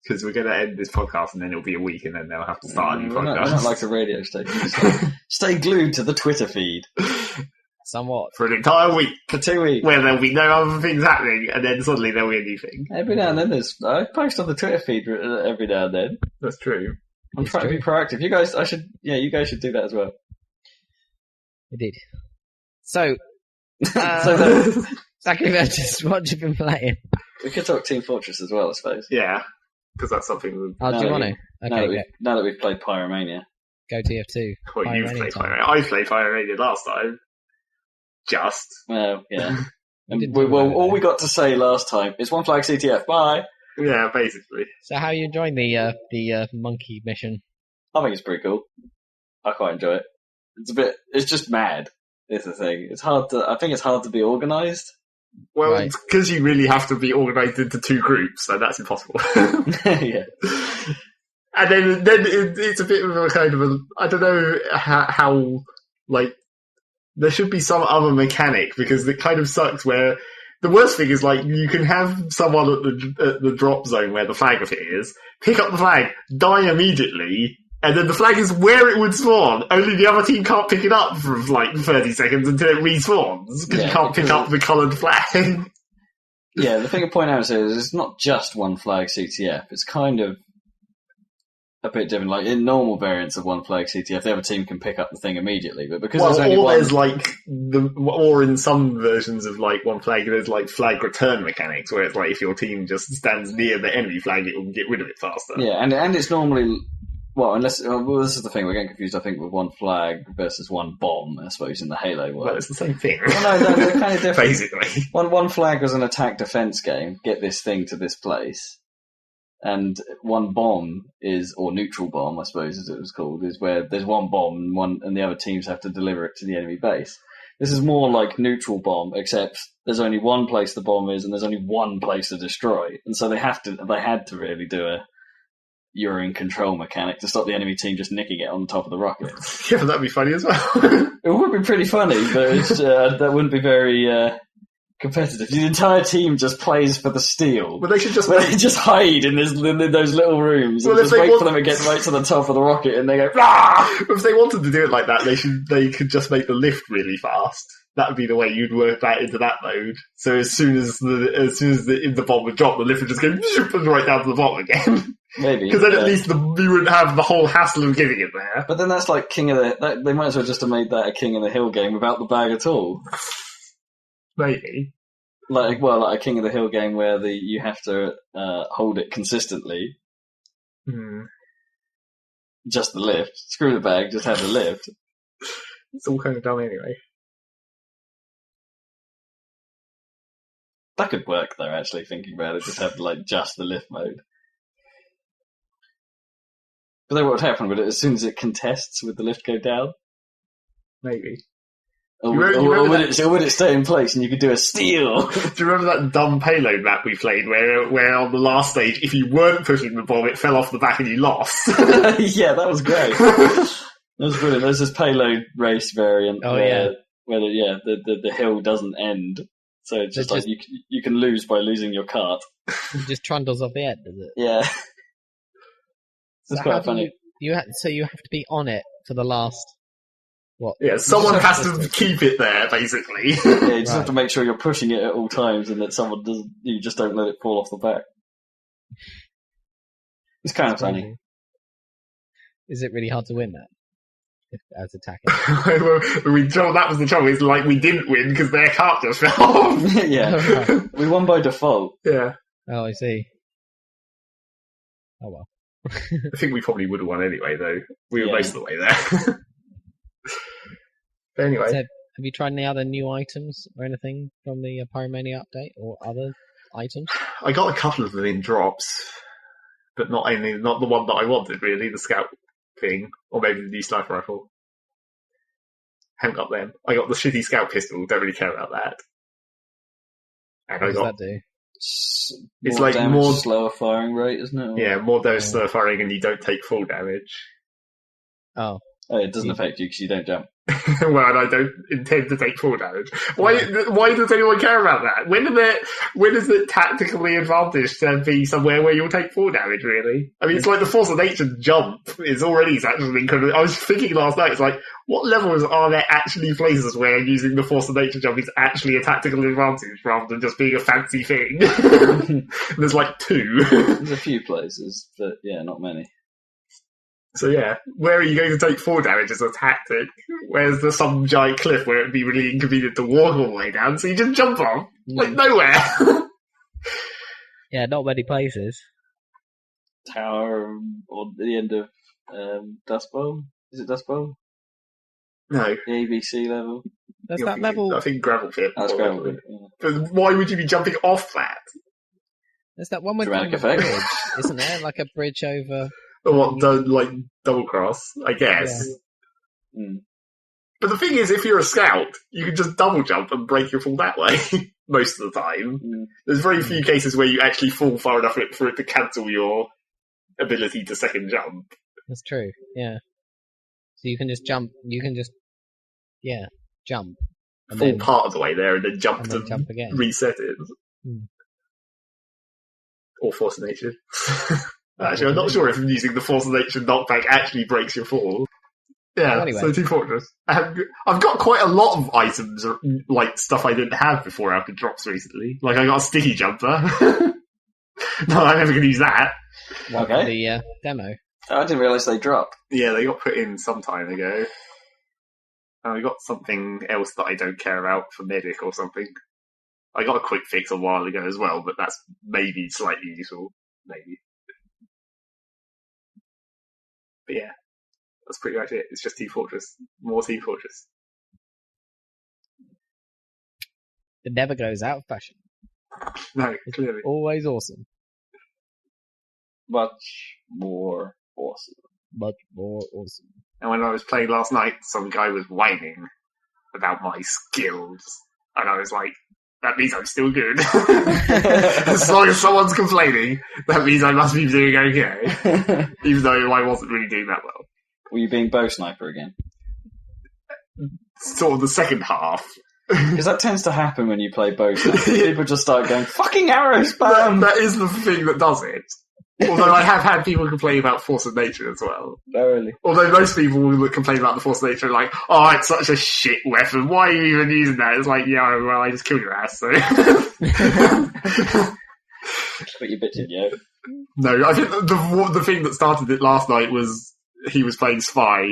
Because we're going to end this podcast and then it'll be a week and then they'll have to start a new We're podcast. not like a radio station. So stay glued to the Twitter feed. Somewhat. For an entire week. For 2 weeks. Where there'll be no other things happening and then suddenly there'll be a new thing. Every now and then I post on the Twitter feed every now and then. That's true. I'm trying to be proactive. You guys should do that as well. Indeed. So, So Zachary Burgess, what have you been playing? we could talk Team Fortress as well, I suppose. Yeah. Because that's something that... Oh, do you want to? Okay, Now that we've played Pyromania. go TF2. Well, you've played time. Fire. I played Fire last time. Just. Well, yeah. And didn't do all that. we got to say last time is one flag CTF. Bye. Yeah, basically. So how are you enjoying the monkey mission? I think it's pretty cool. I quite enjoy it. It's just mad. Is the thing. I think it's hard to be organised. Well, Right. it's because you really have to be organised into two groups, so that's impossible. Yeah. And then it's a bit of a kind of a... I don't know how like, there should be some other mechanic, because it kind of sucks where... The worst thing is, like, you can have someone at the drop zone where the flag appears, pick up the flag, die immediately, and then the flag is where it would spawn, only the other team can't pick it up for, like, 30 seconds until it respawns, because you can't pick up the coloured flag. Yeah, the thing to point out is it's not just one flag CTF. It's kind of a bit different. Like, in normal variants of one flag CTF, the other team can pick up the thing immediately, but because there's only one... there's, like, or in some versions of, like, one flag, there's, like, flag return mechanics, where it's like, if your team just stands near the enemy flag, it will get rid of it faster. Yeah, and it's normally... Well, this is the thing, we're getting confused, I think, with one flag versus one bomb, I suppose, in the Halo world. Well, it's the same thing. Well, no, they're kind of different. Basically. One flag was an attack-defense game, get this thing to this place. And one bomb is, or neutral bomb, I suppose, as it was called, is where there's one bomb and the other teams have to deliver it to the enemy base. This is more like neutral bomb, except there's only one place the bomb is, and there's only one place to destroy. And so they had to really do a you're in control mechanic to stop the enemy team just nicking it on the top of the rocket. Yeah, but that'd be funny as well. It would be pretty funny, but that wouldn't be very competitive. The entire team just plays for the steal. But they should just they just hide in those little rooms and just wait for them to get right to the top of the rocket, and they go, "Rah!" If they wanted to do it like that, they could just make the lift really fast. That would be the way you'd work that into that mode. So as soon as the bomb would drop, the lift would just go right down to the bottom again. Maybe. Because then at least you wouldn't have the whole hassle of getting it there. But then that's like they might as well just have made that a King of the Hill game without the bag at all. Maybe. Like a King of the Hill game where you have to hold it consistently. Just the lift. Screw the bag, just have the lift. It's all kind of dumb anyway. That could work though, actually, thinking about it. Just have just the lift mode. But then what would happen with it as soon as it contests, would the lift go down? Maybe. Or would it stay in place and you could do a steal? Do you remember that dumb payload map we played where on the last stage, if you weren't pushing the bomb, it fell off the back and you lost? Yeah, that was great. That was brilliant. There's this payload race variant where the hill doesn't end. So it's just like you can lose by losing your cart. It just trundles off the end, does it? Yeah. It's quite funny. You have to be on it for the last... What? Yeah, someone has to keep it there, basically. Yeah, you just have to make sure you're pushing it at all times and that someone doesn't... You just don't let it fall off the back. It's kind of funny. Is it really hard to win that? As attacking? That was the trouble. It's like we didn't win because their cart just fell off. Yeah. Right. We won by default. Yeah. Oh, I see. Oh, well. I think we probably would have won anyway, though. We were most of the way there. But anyway. So, have you tried any other new items or anything from the Pyromania update or other items? I got a couple of them in drops, but not the one that I wanted, really, the scout thing, or maybe the new sniper rifle. Haven't got them. I got the shitty scout pistol, don't really care about that. And what does that do? It's like more slower firing rate, isn't it? Yeah, more damage, slower firing, and you don't take full damage. Oh. It doesn't affect you because you don't jump. Well, and I don't intend to take full damage. Why does anyone care about that? When is it tactically advantaged to be somewhere where you'll take full damage, really? I mean, it's like the Force of Nature jump is already actually incredible. I was thinking last night, it's like, what levels are there actually places where using the Force of Nature jump is actually a tactical advantage rather than just being a fancy thing? There's like 2. There's a few places, but yeah, not many. So yeah, where are you going to take full damage as a tactic? Where's there some giant cliff where it'd be really inconvenient to walk all the way down, so you just jump off? Like nowhere! Yeah, not many places. Tower, or the end of Dust Bowl? Is it Dust Bowl? No. The ABC level? That's that level... I think Gravel Pit. That's Gravel Pit, yeah. But why would you be jumping off that? There's that one with dramatic a effect, bridge, isn't there? Like a bridge over... Or what, double cross, I guess. Yeah. But the thing is, if you're a scout, you can just double jump and break your fall that way, most of the time. There's very few cases where you actually fall far enough for it to cancel your ability to second jump. That's true, yeah. So you can just jump, jump. Fall part of the way there and then jump again. Reset it. Or Force of Nature. Actually, I'm not sure if using the Force of Nature knockback actually breaks your fall. Yeah, well, anyway. So Team Fortress. I've got quite a lot of items, like stuff I didn't have before after drops recently. Like I got a sticky jumper. No, I'm never going to use that. Okay. The demo. Oh, I didn't realise they dropped. Yeah, they got put in some time ago. And I got something else that I don't care about for medic or something. I got a quick fix a while ago as well, but that's maybe slightly useful. Maybe. But yeah, that's pretty much it. It's just Team Fortress. More Team Fortress. It never goes out of fashion. No, clearly. It's always awesome. Much more awesome. Much more awesome. And when I was playing last night, some guy was whining. about my skills. And I was like, that means I'm still good. As long as someone's complaining, that means I must be doing okay. Even though I wasn't really doing that well. Were you being bow sniper again? Sort of the second half. Because that tends to happen when you play bow sniper. People just start going, fucking arrow spam! That is the thing that does it. Although I have had people complain about Force of Nature as well. Oh, really? Although most people will complain about the Force of Nature like, oh, it's such a shit weapon, why are you even using that? It's like, yeah, well, I just killed your ass, so... But you bitched, yo. No, I think the thing that started it last night was he was playing Spy,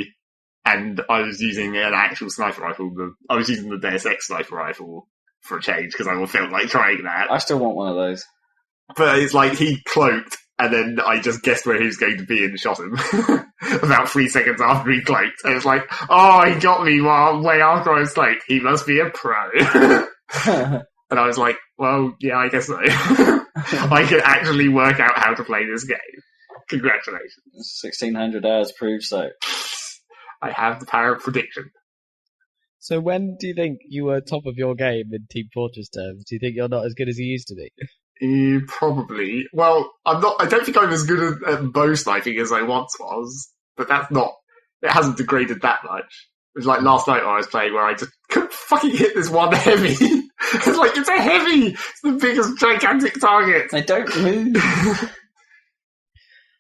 and I was using an actual sniper rifle. I was using the Deus Ex sniper rifle for a change, because I felt like trying that. I still want one of those. But it's like he cloaked, and then I just guessed where he was going to be and shot him. About 3 seconds after he cloaked. And it's like, oh, he got me way after I was cloaked. He must be a pro. And I was like, well, yeah, I guess so. I can actually work out how to play this game. Congratulations. 1,600 hours prove so. I have the power of prediction. So when do you think you were top of your game in Team Fortress terms? Do you think you're not as good as you used to be? Probably. Well, I don't think I'm as good at bow sniping as I once was, but it hasn't degraded that much. It was like last night I was playing where I just couldn't fucking hit this one heavy. It's like, it's a heavy! It's the biggest gigantic target! They don't move.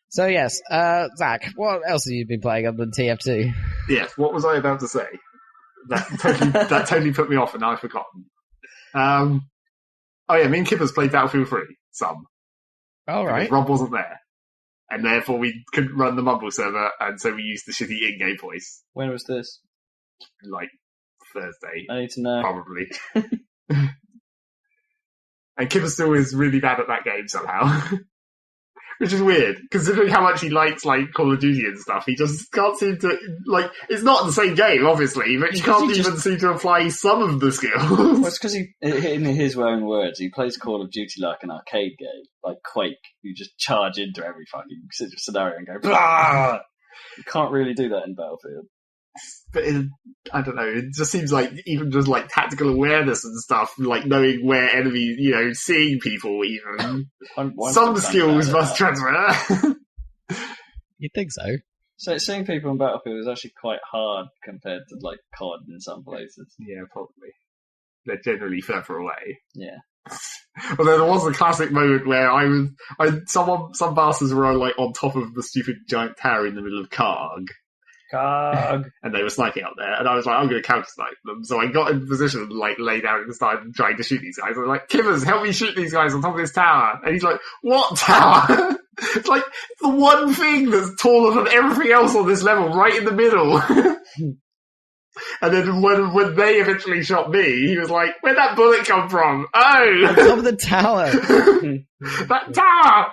So yes, Zach, what else have you been playing other than TF2? Yes, what was I about to say? That totally put me off and now I've forgotten. Oh yeah, me and Kippers played Battlefield 3, some. All right. Rob wasn't there. And therefore we couldn't run the Mumble server, and so we used the shitty in-game voice. When was this? Like, Thursday. I need to know. Probably. And Kippers still is really bad at that game somehow. Which is weird, considering how much he likes, like, Call of Duty and stuff. He just can't seem to, like, it's not the same game, obviously, but you can't even seem to apply some of the skills. Well, it's because he, in his own words, he plays Call of Duty like an arcade game, like Quake. You just charge into every fucking scenario and go, blah! You can't really do that in Battlefield. But I don't know, it just seems like even just like tactical awareness and stuff, like knowing where enemies, seeing people even. Some skills must transfer. You'd think so. So seeing people in Battlefield is actually quite hard compared to like COD in some places. Yeah, probably. They're generally further away. Yeah. Although there was a classic moment where some bastards were like on top of the stupid giant tower in the middle of Karg. And they were sniping out there, and I was like, I'm going to counter-snipe them. So I got in position and like lay down and started trying to shoot these guys. I was like, Kivers, help me shoot these guys on top of this tower. And he's like, what tower? It's like the one thing that's taller than everything else on this level, right in the middle. And then when they eventually shot me, he was like, where'd that bullet come from? Oh! On top of the tower! That tower!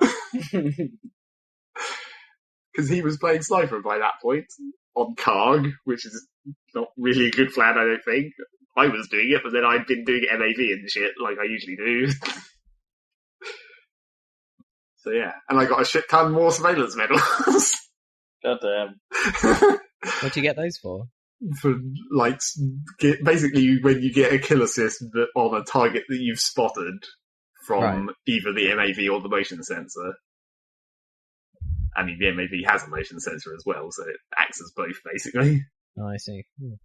Because he was playing Sniper by that point, on Karg, which is not really a good plan, I don't think. I was doing it, but then I'd been doing MAV and shit, like I usually do. So yeah, and I got a shit ton more surveillance medals. Goddamn. What'd you get those for? For, like, basically when you get a kill assist on a target that you've spotted from either the MAV or the motion sensor. I mean, the MAV has a motion sensor as well, so it acts as both, basically. Oh, I see. I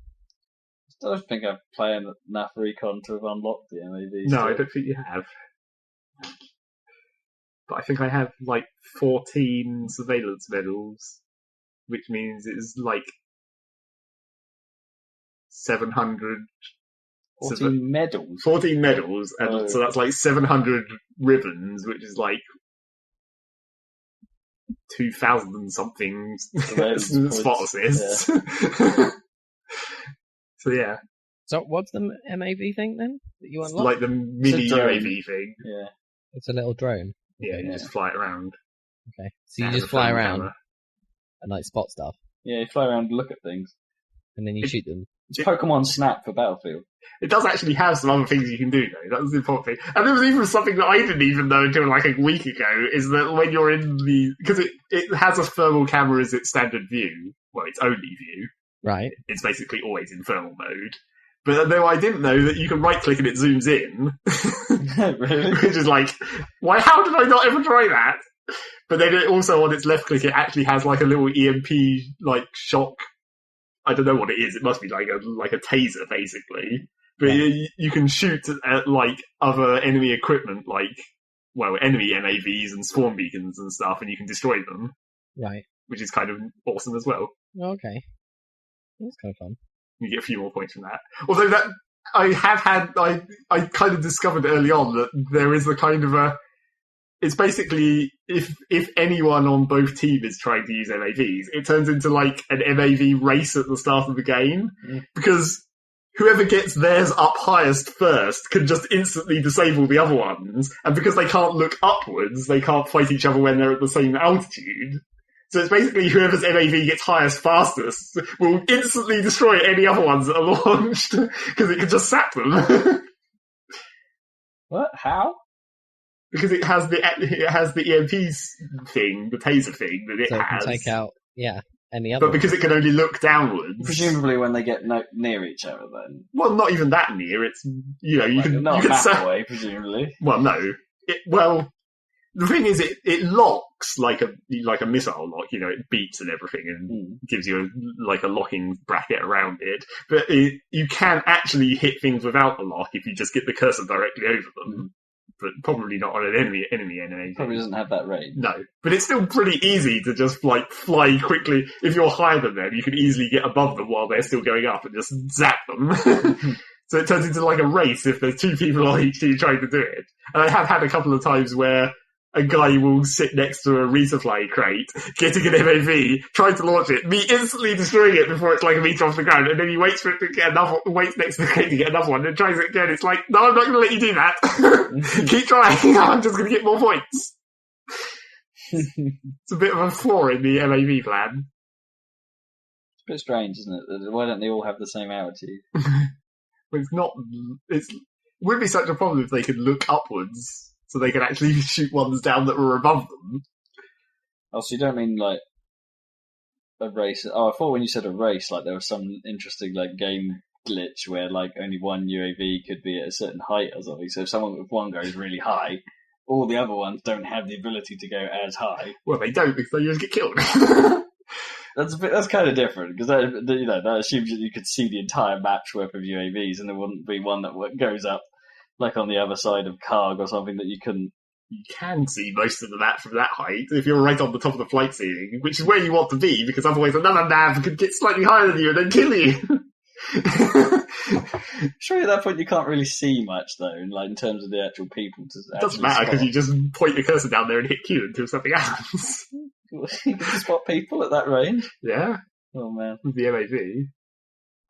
don't think I'm playing enough Recon to have unlocked the MAV. No, I don't think you have. But I think I have, 14 surveillance medals, which means it's, 700... 14 medals? 14 medals, and so that's, 700 ribbons, which is, 2,000 and something spot assists. Yeah. So yeah. So what's the MAV thing then that you unlock? Like the mini UAV thing. Yeah. It's a little drone. Yeah, you just fly it around. Okay. So you just fly around and spot stuff. Yeah, you fly around and look at things. And then you shoot them. It's Pokemon Snap for Battlefield. It does actually have some other things you can do, though. That's the important thing. And there was even something that I didn't even know until a week ago, is that when you're in the... Because it has a thermal camera as its standard view. Well, its only view. Right. It's basically always in thermal mode. But no, I didn't know that you can right-click and it zooms in. Really? Which is like, why? How did I not ever try that? But then it also, on its left click, it actually has like a little EMP, like, shock. I don't know what it is. It must be like a taser, basically. But you can shoot at, like, other enemy equipment, like, well, enemy MAVs and swarm beacons and stuff, and you can destroy them. Right. Which is kind of awesome as well. Okay. That's kind of fun. You get a few more points from that. Although that, I kind of discovered early on that there is a kind of it's basically, if anyone on both teams is trying to use MAVs, it turns into like an MAV race at the start of the game, because whoever gets theirs up highest first can just instantly disable the other ones, and because they can't look upwards, they can't fight each other when they're at the same altitude. So it's basically whoever's MAV gets highest fastest will instantly destroy any other ones that are launched, because it can just sap them. What? How? Because it has the EMP thing, the taser thing that it so has. It can take out, any other. But because it can only look downwards. Presumably when they get near each other, then. Well, not even that near. It's, you can... Not you can that way, presumably. Well, no. The thing is, it locks like a missile lock. It beeps and everything, and gives you a locking bracket around it. But you can actually hit things without the lock if you just get the cursor directly over them. But probably not on an enemy MAV. Probably doesn't have that range. No, but it's still pretty easy to just like fly quickly. If you're higher than them, you can easily get above them while they're still going up and just zap them. So it turns into like a race if there's two people on each team trying to do it. And I have had a couple of times where a guy will sit next to a resupply crate, getting an MAV, trying to launch it, me instantly destroying it before it's like a meter off the ground, and then he waits for it to get waits next to the crate to get another one, and tries it again. It's like, no, I'm not going to let you do that. Keep trying. I'm just going to get more points. It's a bit of a flaw in the MAV plan. It's a bit strange, isn't it? Why don't they all have the same altitude? Well, it wouldn't be such a problem if they could look upwards. So they can actually shoot ones down that were above them. Oh, so you don't mean like a race? Oh, I thought when you said a race, like there was some interesting like game glitch where like only one UAV could be at a certain height or something. So if with one goes really high, all the other ones don't have the ability to go as high. Well, they don't because they just get killed. That's kind of different because that assumes that you could see the entire map's worth of UAVs, and there wouldn't be one that goes up. Like on the other side of Karg or something that you couldn't... You can see most of the map from that height if you're right on the top of the flight ceiling, which is where you want to be, because otherwise another nav could get slightly higher than you and then kill you. Surely at that point you can't really see much, though, in terms of the actual people. It doesn't matter, because you just point your cursor down there and hit Q until something happens. You can spot people at that range? Yeah. Oh, man. With the MAV.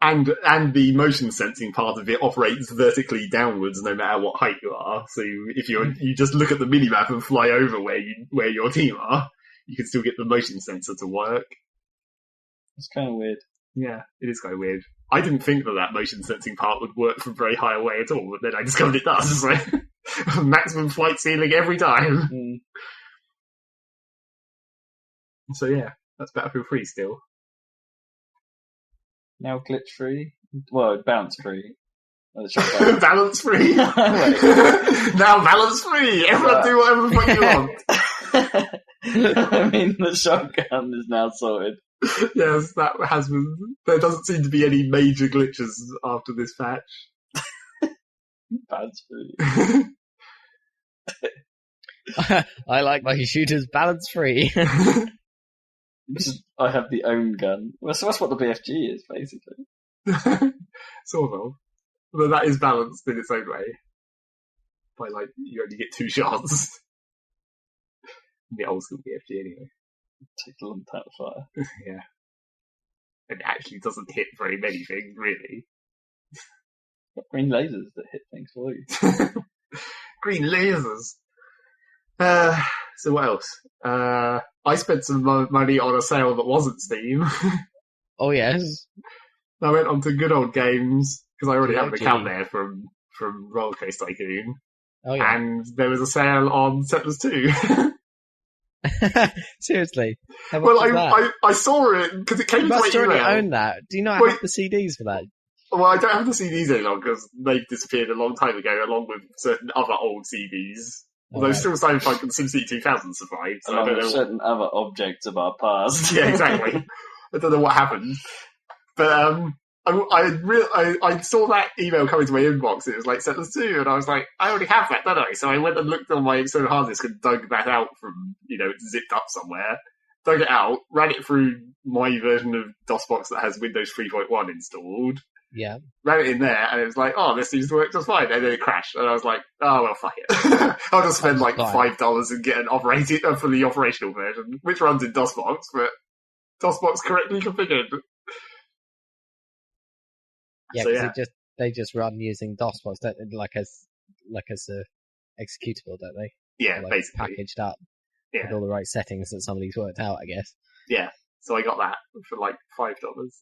And the motion sensing part of it operates vertically downwards no matter what height you are. So if you just look at the minimap and fly over where your team are, you can still get the motion sensor to work. It's kind of weird. Yeah, it is kind of weird. I didn't think that motion sensing part would work from very high away at all, but then I discovered it does. So maximum flight ceiling every time. So yeah, that's Battlefield 3 still. Now glitch free? Well, bounce free. Balance free? Now balance free! Everyone do whatever the fuck you want. I mean, the shotgun is now sorted. Yes, that has been... There doesn't seem to be any major glitches after this patch. Bounce free. I like my shooters balance free. I have the own gun. Well, so that's what the BFG is, basically. Sort of. But that is balanced in its own way. By, you only get 2 shots. The old school BFG, anyway. It takes a long time to fire. Yeah. And it actually doesn't hit very many things, really. Green lasers that hit things for you. Green lasers! So what else? I spent some money on a sale that wasn't Steam. Oh, yes. I went on to Good Old Games, because I already have an account there from Rollercoaster Tycoon. Oh, yeah. And there was a sale on Settlers 2. Seriously? Well, I saw it, because it came into my email. You must already own that. Do you not have the CDs for that? Well, I don't have the CDs any longer because they've disappeared a long time ago, along with certain other old CDs. Although still Cyberpunk and SimCity 2000 survived. So Along I don't with know. certain other objects of our past. Yeah, exactly. I don't know what happened. But I saw that email coming to my inbox. It was like Settlers 2, and I was like, I already have that, don't I? So I went and looked on my external hard disk and dug that out from, it's zipped up somewhere. Dug it out, ran it through my version of DOSBox that has Windows 3.1 installed. Yeah. Ran it in there, and it was like, oh, this seems to work just fine. And then it crashed, and I was like, oh, well, fuck it. I'll just spend like $5 and get an fully operational version, which runs in DOSBox, but DOSBox correctly configured. Yeah, because they just run using DOSBox, don't they? Like as a executable, don't they? Yeah, like basically packaged up with all the right settings that somebody's worked out, I guess. Yeah, so I got that for like $5.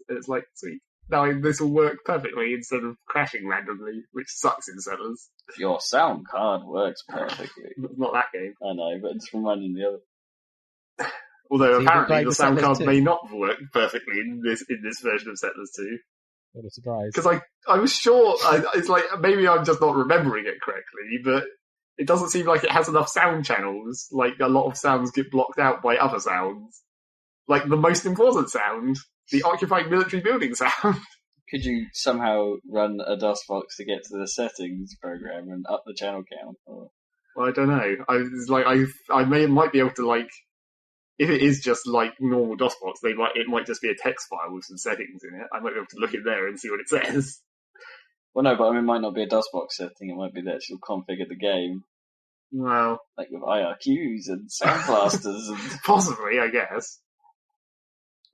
It's like, sweet. Now this will work perfectly instead of crashing randomly, which sucks in Settlers. Your sound card works perfectly. Not that game. I know, but it's reminding the other. Although apparently the sound card may not work perfectly in this version of Settlers 2. What a surprise. Because I was sure, it's like, maybe I'm just not remembering it correctly, but it doesn't seem like it has enough sound channels. Like, a lot of sounds get blocked out by other sounds. Like, the most important sound, the occupying military building sound. Could you somehow run a DOSBox to get to the settings program and up the channel count? Or... Well, I don't know. I might be able to, like, if it is just like normal DOSBox, it might just be a text file with some settings in it. I might be able to look in there and see what it says. Well, no, but I mean, it might not be a DOSBox setting. It might be the actual config of the game. Well, like with IRQs and sound blasters. And... possibly, I guess.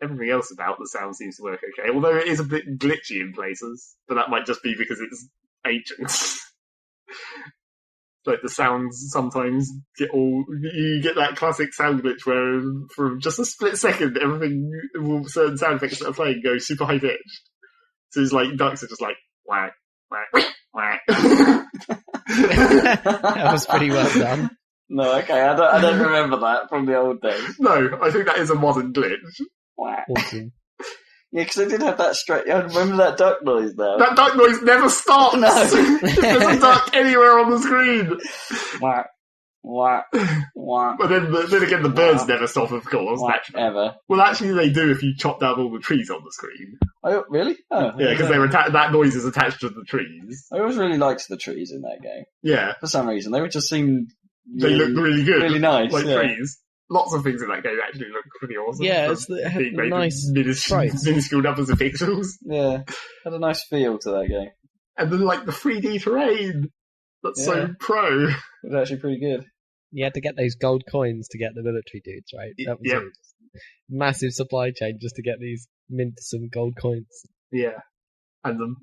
Everything else about the sound seems to work okay, although it is a bit glitchy in places. But that might just be because it's ancient. Like the sounds sometimes you get that classic sound glitch where for just a split second certain sound effects that are playing go super high pitched. So it's like ducks are just like whack, whack, whack. That was pretty well done. No, okay, I don't remember that from the old days. No, I think that is a modern glitch. Whack. Awesome. Yeah, because they did have that straight. I remember that duck noise now. That duck noise never stops. No. If there's a duck anywhere on the screen. Whack, whack, whack. But then again, the birds never stop, of course. Whack, ever. Well, actually, they do if you chop down all the trees on the screen. Oh, really? Oh, yeah, because that noise is attached to the trees. I always really liked the trees in that game. Yeah. For some reason, they would just seem. They look really good. Really nice. Like trees. Lots of things in that game actually look pretty awesome. Yeah, it's nice minuscule numbers of pixels. Yeah, had a nice feel to that game. And then, like, the 3D terrain. That's so pro. It was actually pretty good. You had to get those gold coins to get the military dudes, right? That was a massive supply chain just to get these some gold coins. Yeah. And the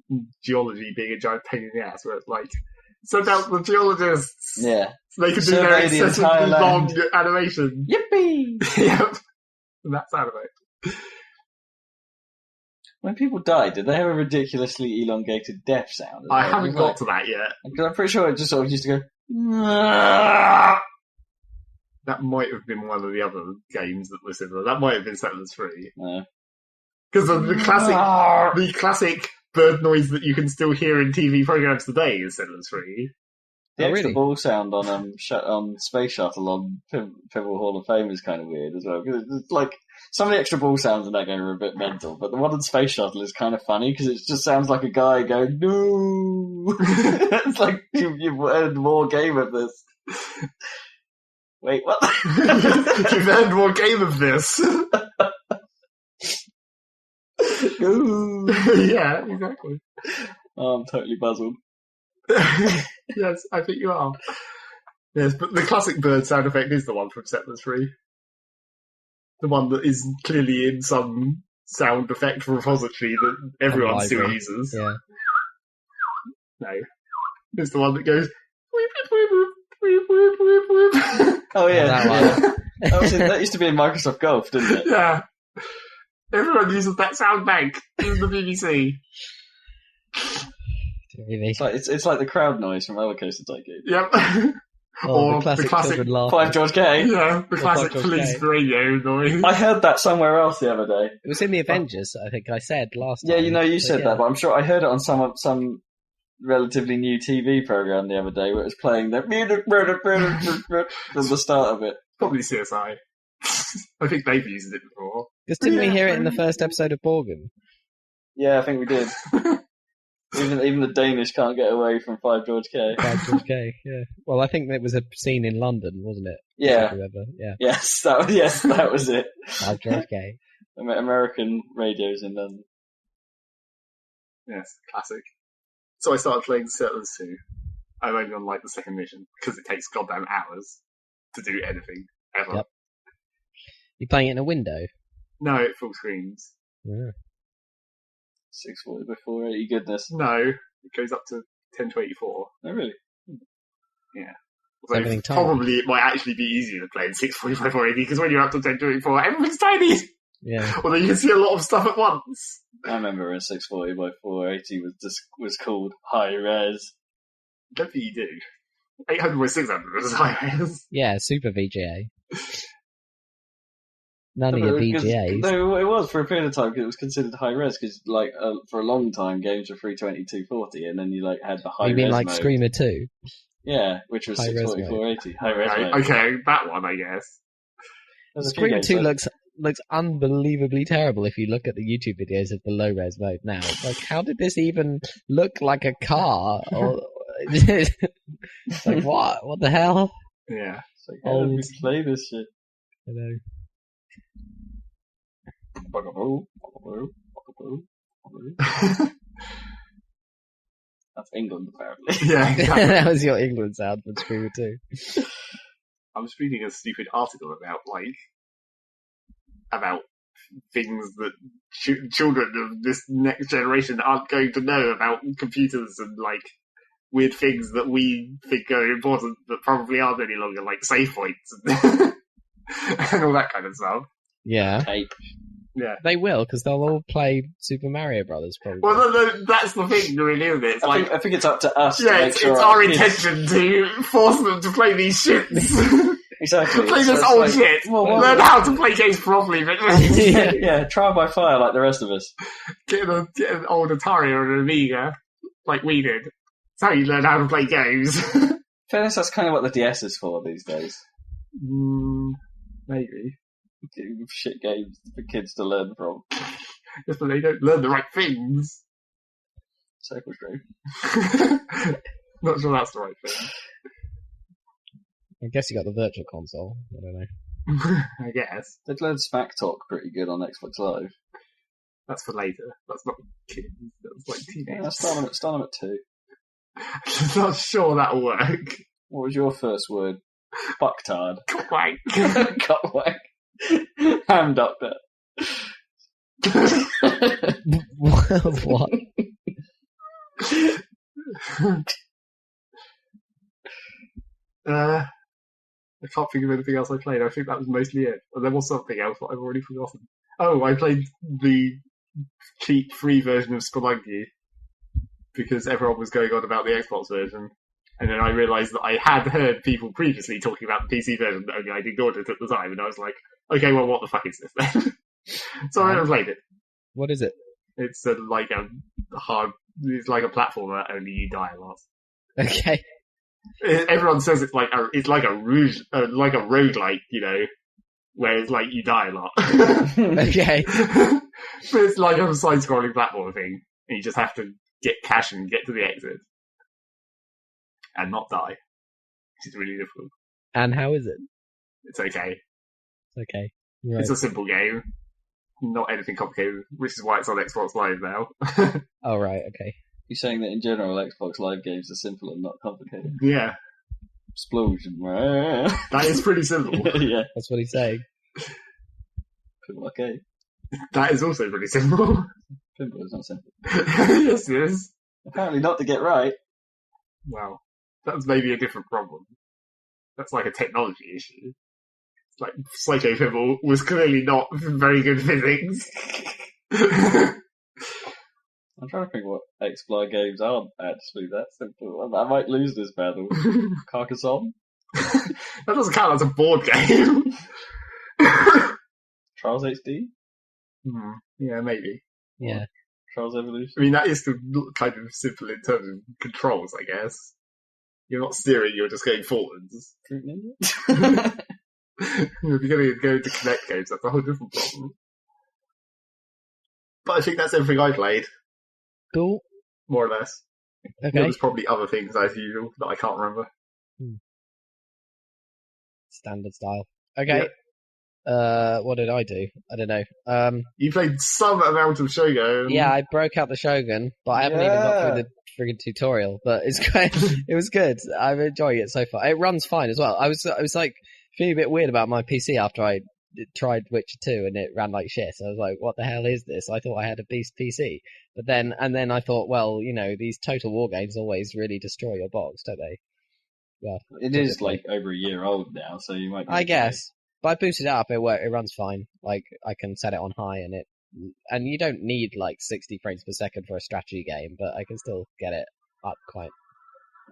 geology being a giant pain in the ass, where it's like, send out the geologists! Yeah. So they can do their excessively long animation. Yippee! Yep. And that's out of it. When people die, did they have a ridiculously elongated death sound? I haven't got to that yet. Because I'm pretty sure it just sort of used to go... That might have been one of the other games that were similar. That might have been Settlers 3. No. Because the classic bird noise that you can still hear in TV programs today is Settlers 3. The extra ball sound on Space Shuttle on Pivotal Hall of Fame is kind of weird as well. Because it's like, some of the extra ball sounds in that game are a bit mental, but the one on Space Shuttle is kind of funny because it just sounds like a guy going, no! It's like, you've earned more game of this. Wait, what? You've earned more game of this. Yeah, exactly. Oh, I'm totally puzzled. Yes, I think you are. Yes, but the classic bird sound effect is the one from Settlers 3. The one that is clearly in some sound effect repository that everyone still uses. Yeah. No. It's the one that goes... Oh, yeah. That one. That used to be in Microsoft Golf, didn't it? Yeah. Everyone uses that sound bank in the BBC. Really? It's like the crowd noise from Roller Coaster Tycoon. Yep. Oh, the classic children laughing. 5 George K. Yeah, the classic police radio noise. I heard that somewhere else the other day. It was in the Avengers, I think I said last Yeah, time. you said that, but I'm sure I heard it on some relatively new TV program the other day where it was playing the music from the start of it. Probably CSI. I think they've used it before. Because didn't we hear it in the first episode of Borgen? Yeah, I think we did. Even the Danish can't get away from 5 George K. 5 George K, yeah. Well, I think it was a scene in London, wasn't it? Yeah. Yeah. Yes, that was it. 5 George K. American radios in London. Yes, classic. So I started playing Settlers 2. I'm only on like the second mission because it takes goddamn hours to do anything ever. Yep. You playing it in a window? No, it full screens. Yeah. 640 by 480, goodness. No, it goes up to 1024. Oh, really? Yeah. Saving time. Probably it might actually be easier to play in 640 by 480 because when you're up to 1024, everything's tiny. Yeah. Although you can see a lot of stuff at once. I remember when 640 by 480 was called high res. I don't think you do. 800 by 600 was high res. Yeah, super VGA. None of your VGAs. No, it was for a period of time because it was considered high res because for a long time games were 320, 240 and then you had the high res. You mean like mode. Screamer 2? Yeah, which was 640, 480. High res mode. Okay, that one I guess. Screamer 2 looks unbelievably terrible if you look at the YouTube videos of the low res mode now. Like, how did this even look like a car? Or like what? What the hell? Yeah. It's like, how did we play this shit? I know. That's England, apparently. Yeah, exactly. That was your England sound for Screamer 2. I was reading a stupid article about things that children of this next generation aren't going to know about computers and weird things that we think are important that probably aren't any longer, like save points and, and all that kind of stuff. Yeah. Tape. Yeah. They will, because they'll all play Super Mario Brothers, probably. Well, no, that's the thing, really, isn't it? I think it's up to us to yeah, make it's sure our kids... intention to force them to play these shits. Exactly. Play this old shit. Learn how to play games properly. But yeah, trial by fire like the rest of us. Get an old Atari or an Amiga, like we did. That's how you learn how to play games. Fairness, that's kind of what the DS is for these days. Maybe. Shit games for kids to learn from. Just that they don't learn the right things. Circle Stream. Not sure that's the right thing. I guess you got the Virtual Console. I don't know. I guess. They've learned Smack Talk pretty good on Xbox Live. That's for later. That's not kids. That's like teenagers. Yeah, start them at 2. I'm not sure that'll work. What was your first word? Fucktard. Cockwank. Cockwank. Ham doctor. What? I can't think of anything else I played. I think that was mostly it. And there was something else that I've already forgotten. Oh, I played the cheap free version of Spelunky because everyone was going on about the Xbox version. And then I realised that I had heard people previously talking about the PC version, only I'd ignored it at the time. And I was like, okay, well, what the fuck is this then? So I went and played it. What is it? It's like a platformer, only you die a lot. Okay. Everyone says it's like a roguelike, where it's like you die a lot. Okay. But it's like a side-scrolling platform thing, and you just have to get cash and get to the exit. And not die. Which is really difficult. And how is it? It's okay. Okay. Right. It's a simple game. Not anything complicated, which is why it's on Xbox Live now. Oh, right, okay. You're saying that in general Xbox Live games are simple and not complicated? Yeah. Explosion. That is pretty simple. Yeah. That's what he's saying. Pinball arcade. That is also pretty simple. Pinball is not simple. Yes, it is. Apparently not to get right. Well, that's maybe a different problem. That's like a technology issue. Like, Psycho Pinball was clearly not very good physics. I'm trying to think what X-Fly games aren't actually that simple. I might lose this battle. Carcassonne? That doesn't count as a board game. Trials HD? Yeah, maybe. Yeah. Trials Evolution? I mean, that is still kind of simple in terms of controls, I guess. You're not steering, you're just going forwards. Fruit Ninja? If you're going to go into Connect games, that's a whole different problem. But I think that's everything I played, Cool. more or less. Okay. There was probably other things as usual that I can't remember. Standard style. Okay. What did I do? I don't know. You played some amount of Shogun. Yeah, I broke out the Shogun, but I haven't even got through the friggin' tutorial. But it's great. It was good. I'm enjoying it so far. It runs fine as well. I was like feeling a bit weird about my PC after I tried Witcher 2 and it ran like shit. I was like, what the hell is this? I thought I had a beast PC. But then I thought, well, these Total War games always really destroy your box, don't they? Yeah. It is like over a year old now, so you might be I guess. But I boosted it up, it runs fine. Like, I can set it on high and you don't need like 60 frames per second for a strategy game, but I can still get it up quite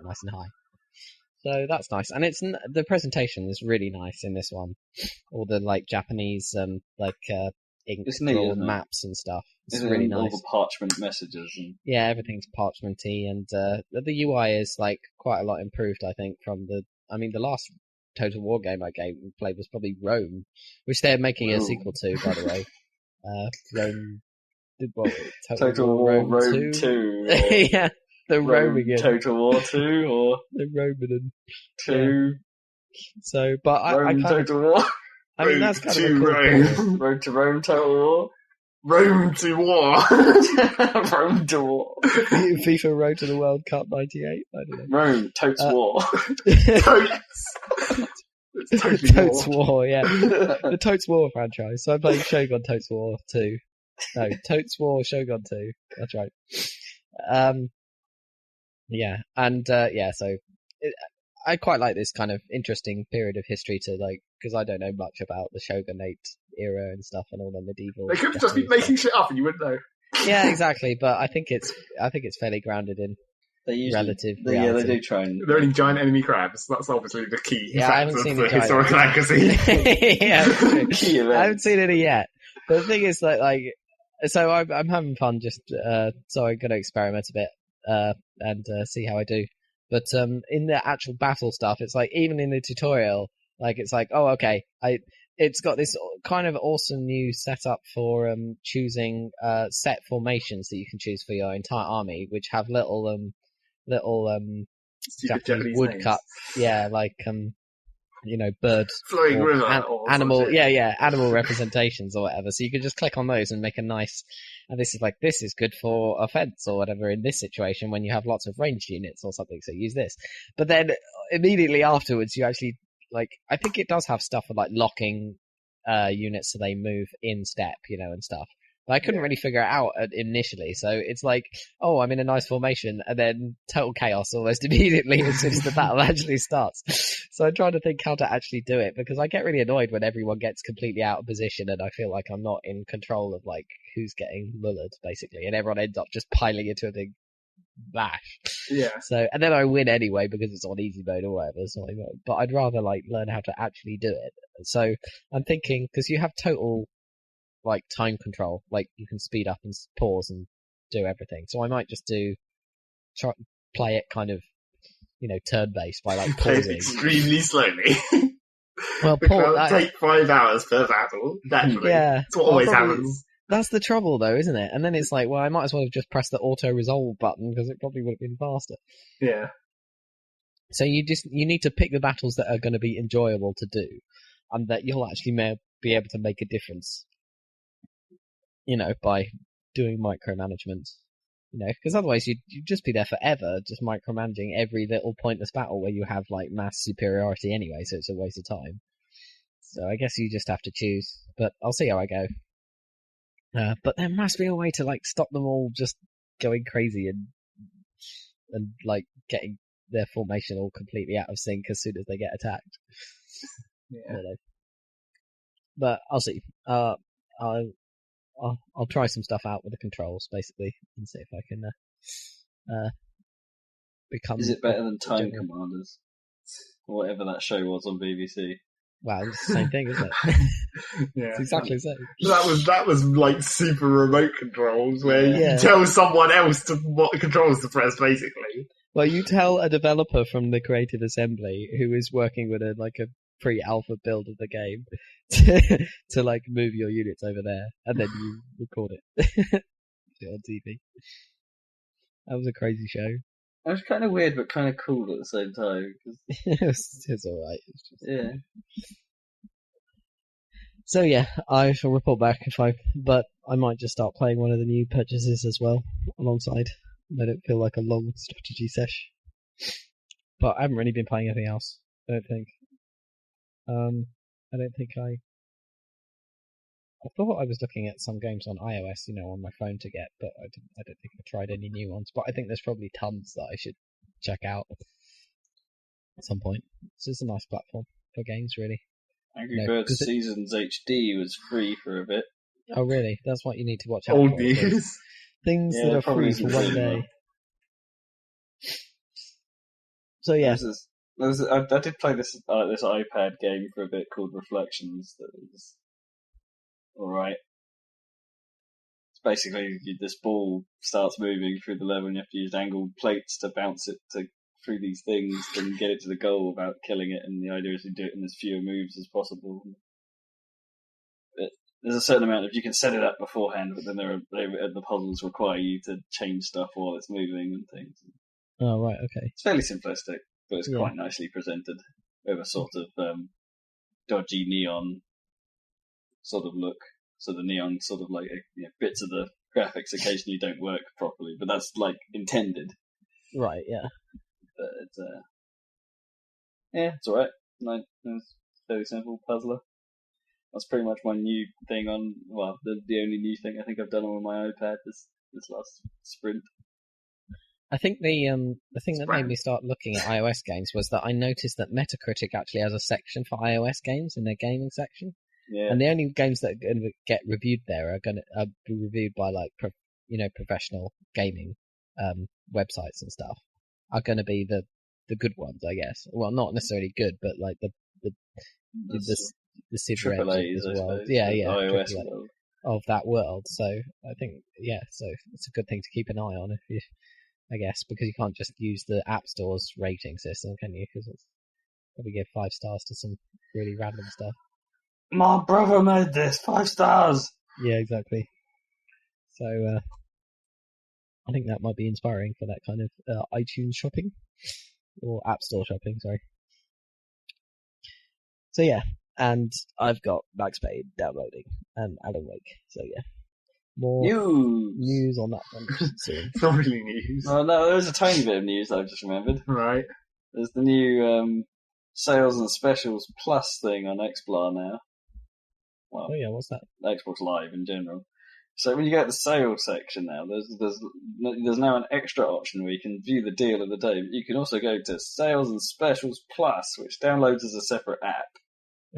nice and high. So that's nice. And the presentation is really nice in this one. All the like Japanese ink drawn maps and stuff. It's really nice. All the parchment messages yeah, everything's parchmenty, and the UI is like quite a lot improved, I think, from the last Total War game I played was probably Rome, which they're making a sequel to, by the way. Rome. Total War Rome 2. Yeah, the Roman. Total War 2 or the Roman 2. Yeah. So, but I Total War. I mean, that's kind of a cool Rome. Road to Rome Total War. Rome to War. Rome to War. FIFA Road to the World Cup 98. I don't know. Rome Totes War. Totes War, yeah. The Totes War franchise. So I played Shogun Totes War 2. No, Totes War Shogun 2. That's right. Yeah, and so I quite like this kind of interesting period of history to because I don't know much about the Shogunate era and stuff and all the medieval. They could just be making shit up and you wouldn't know. Yeah, exactly. But I think it's fairly grounded in relative reality. Yeah, they do try and... They're only giant enemy crabs. That's obviously the key fact of the historical accuracy. Yeah, I haven't seen any yet. But the thing is, so I'm having fun just, so I'm going to experiment a bit, and see how I do. But, in the actual battle stuff, it's like, even in the tutorial, it's like, oh, okay, it's got this kind of awesome new setup for, choosing, set formations that you can choose for your entire army, which have little Japanese woodcut, bird flowing river, animal, animal representations or whatever. So you can just click on those and make a nice. And this is good for offense or whatever in this situation when you have lots of ranged units or something. So use this. But then immediately afterwards, you actually I think it does have stuff for locking units so they move in step, and stuff. But I couldn't really figure it out initially, so it's like, oh, I'm in a nice formation, and then total chaos almost immediately as soon as the battle actually starts. So I'm trying to think how to actually do it, because I get really annoyed when everyone gets completely out of position, and I feel like I'm not in control of who's getting mullered, basically, and everyone ends up just piling into a big bash. Yeah. So, and then I win anyway because it's on easy mode or whatever. So but I'd rather learn how to actually do it. So I'm thinking, because you have total time control, you can speed up and pause and do everything. So I might just play it kind of, turn based by pausing extremely slowly. Well, it'll take 5 hours per battle. Naturally, yeah, that's what always happens. That's the trouble, though, isn't it? And then it's I might as well have just pressed the auto resolve button because it probably would have been faster. Yeah. So you need to pick the battles that are going to be enjoyable to do, and that you'll actually be able to make a difference. By doing micromanagement. Because otherwise you'd just be there forever, just micromanaging every little pointless battle where you have mass superiority anyway. So it's a waste of time. So I guess you just have to choose. But I'll see how I go. But there must be a way to stop them all just going crazy and getting their formation all completely out of sync as soon as they get attacked. Yeah. I don't know. But I'll see. I'll try some stuff out with the controls basically and see if I can become. Is it better than Time Commanders? or whatever that show was on BBC. Wow, it's the same thing, isn't it? Yeah, It's exactly the same. That was like super remote controls where Yeah. you tell someone else what controls to press, basically. Well, you tell a developer from the Creative Assembly who is working with a pre-alpha build of the game to like move your units over there, and then you record it on TV. That was a crazy show. It was kind of weird, but kind of cool at the same time. It was alright. Yeah. So yeah, I shall report back but I might just start playing one of the new purchases as well alongside. I don't feel like a long strategy sesh. But I haven't really been playing anything else, I don't think. I thought I was looking at some games on iOS, on my phone to get, but I don't think I tried any new ones. But I think there's probably tons that I should check out at some point. It's just a nice platform for games, really. Angry Birds Seasons HD was free for a bit. Oh, really? That's what you need to watch out Old for. news. Things that are free for one day. So yeah. I did play this iPad game for a bit called Reflections. That was alright. It's basically this ball starts moving through the level, and you have to use angled plates to bounce it through these things, then get it to the goal without killing it. And the idea is to do it in as fewer moves as possible. But there's a certain amount of you can set it up beforehand, but then the puzzles require you to change stuff while it's moving and things. Oh right, okay. It's fairly simplistic, but it's quite nicely presented with a sort of dodgy neon sort of look. So the neon sort of like bits of the graphics occasionally don't work properly, but that's like intended. Right, yeah. But it's it's alright. It's fairly simple puzzler. That's pretty much my new thing the only new thing I think I've done on my iPad this last sprint. I think the thing that made me start looking at iOS games was that I noticed that Metacritic actually has a section for iOS games in their gaming section. Yeah. And the only games that are going to get reviewed there are going to be reviewed by like professional gaming websites and stuff. Are going to be the good ones, I guess. Well, not necessarily good, but like the Civ Revs AAAs, as well. I suppose, iOS world. Of that world. So I think so it's a good thing to keep an eye on I guess, because you can't just use the App Store's rating system, can you? Because it's probably give 5 stars to some really random stuff. My brother made this 5 stars. Yeah, exactly. So I think that might be inspiring for that kind of iTunes shopping or App Store shopping. Sorry. So yeah, and I've got Max Payne downloading and Alan Wake. So yeah. More news on that one soon. It's not really news. Oh, no, there's a tiny bit of news I've just remembered. Right. There's the new Sales and Specials Plus thing on Xplar now. Well, oh yeah, what's that? Xbox Live in general. So when you go to the sales section now, there's now an extra option where you can view the deal of the day. But you can also go to Sales and Specials Plus, which downloads as a separate app.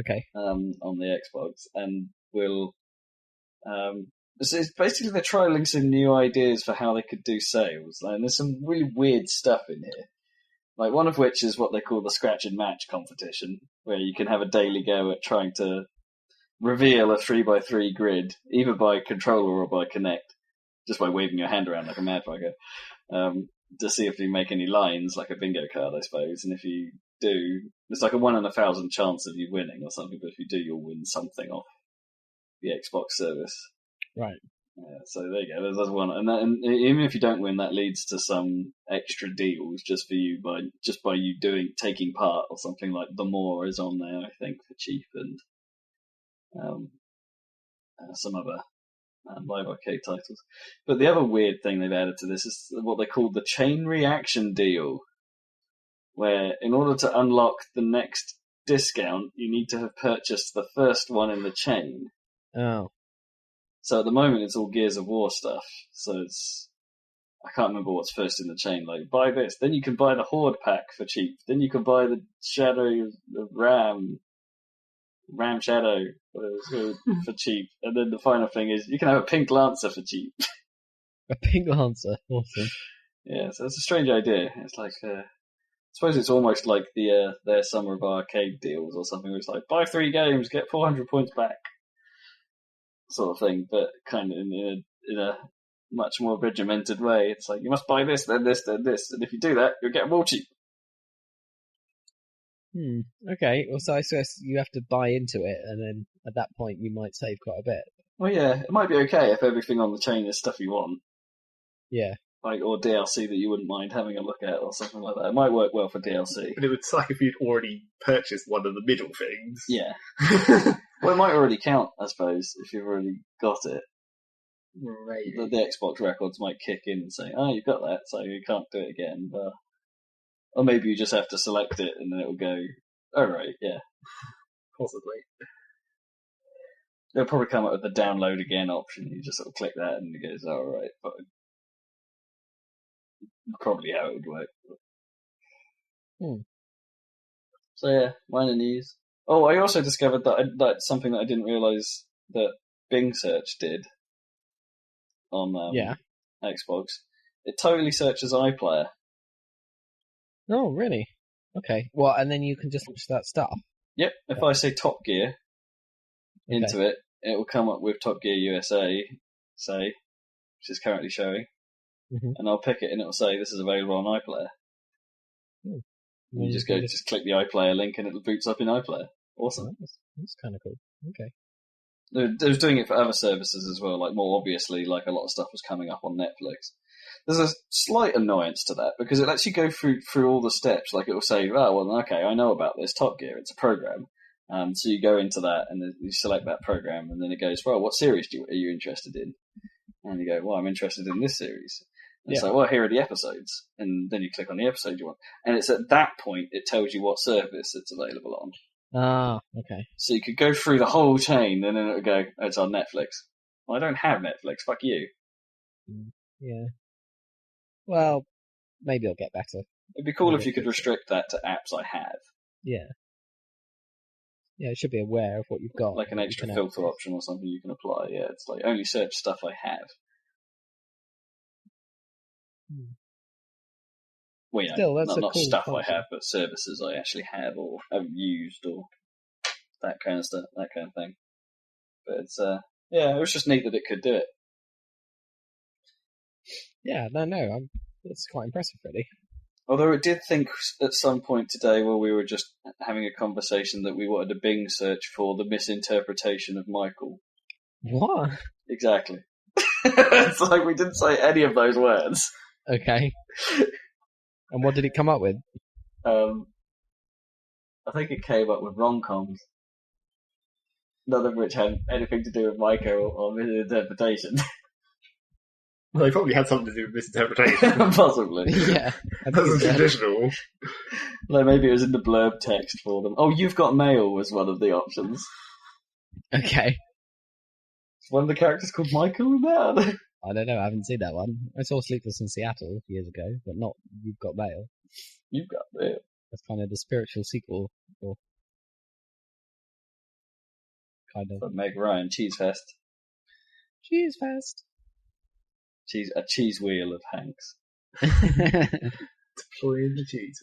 Okay. On the Xbox, and will so it's basically they're trialing some new ideas for how they could do sales, and there's some really weird stuff in here. Like one of which is what they call the scratch and match competition, where you can have a daily go at trying to reveal a 3x3 grid, either by controller or by Kinect, just by waving your hand around like a madfucker, to see if you make any lines, like a bingo card, I suppose. And if you do, it's like a 1 in 1,000 chance of you winning or something, but if you do, you'll win something off the Xbox service. Right. So there you go. There's one, and even if you don't win, that leads to some extra deals just for you by you taking part or something. Like The More is on there, I think, for cheap, and some other live arcade titles. But the other weird thing they've added to this is what they call the chain reaction deal, where in order to unlock the next discount, you need to have purchased the first one in the chain. Oh. So at the moment, it's all Gears of War stuff. So I can't remember what's first in the chain. Like, buy this, then you can buy the Horde pack for cheap. Then you can buy the Shadow of Ram Shadow for cheap. And then the final thing is you can have a Pink Lancer for cheap. A Pink Lancer, awesome. Yeah, so it's a strange idea. It's like suppose it's almost like their summer of arcade deals or something where it's like, buy 3 games, get 400 points back. Sort of thing, but kind of in a much more regimented way. It's like, you must buy this, then this, then this, and if you do that, you'll get them all cheap. Okay, well, so I suppose you have to buy into it, and then at that point you might save quite a bit. Well, yeah, it might be okay if everything on the chain is stuff you want. Yeah. Like, or DLC that you wouldn't mind having a look at, or something like that. It might work well for DLC. But it would suck if you'd already purchased one of the middle things. Yeah. Well, it might already count, I suppose, if you've already got it. Maybe. The Xbox records might kick in and say, oh, you've got that, so you can't do it again. Or maybe you just have to select it, and then it will go, oh, right, yeah. Possibly. They'll probably come up with the download again option. You just sort of click that, and it goes, oh, right, fine. Probably how it would work. So yeah, minor news. Oh, I also discovered that something that I didn't realise that Bing search did on Xbox. It totally searches iPlayer. Oh, really? Okay. Well, and then you can just launch that stuff. Yep. If I say Top Gear into it, it will come up with Top Gear USA, say, which is currently showing. And I'll pick it, and it'll say this is available on iPlayer. You just click the iPlayer link, and it boots up in iPlayer. Awesome. That's kind of cool. Okay. They was doing it for other services as well. Like more obviously, like a lot of stuff was coming up on Netflix. There's a slight annoyance to that because it lets you go through all the steps. Like it will say, oh well, okay, I know about this Top Gear. It's a program. So you go into that, and then you select that program, and then it goes, well, what series are you interested in? And you go, well, I'm interested in this series. And it's like, well, here are the episodes. And then you click on the episode you want. And it's at that point it tells you what service it's available on. Ah, okay. So you could go through the whole chain, and then it would go, oh, it's on Netflix. Well, I don't have Netflix. Fuck you. Yeah. Well, maybe it'll get better. It'd be cool if you could restrict that to apps I have. Yeah. Yeah, it should be aware of what you've got. Like an extra filter option or something you can apply. Yeah, it's like only search stuff I have. Well, yeah, still, that's not cool stuff function. I have, but services I actually have or have used or that kind of stuff, that kind of thing. But it's it was just neat that it could do it. Yeah, no, it's quite impressive, really. Although it did think at some point today while we were just having a conversation that we wanted a Bing search for the misinterpretation of Michael. What? Exactly. It's like we didn't say any of those words. Okay. And what did it come up with? I think it came up with rom-coms. None of which had anything to do with Michael or misinterpretation. Well, they probably had something to do with misinterpretation. Possibly. Yeah. That's traditional. No, maybe it was in the blurb text for them. Oh, You've Got Mail was one of the options. Okay. One of the characters called Michael in that? I don't know, I haven't seen that one. I saw Sleepless in Seattle years ago, but not You've Got Mail. You've Got Mail. That's kind of the spiritual sequel. Or kind of. But Meg Ryan, Cheese Fest. Cheese Fest. A cheese wheel of Hanks. Deploying the cheese.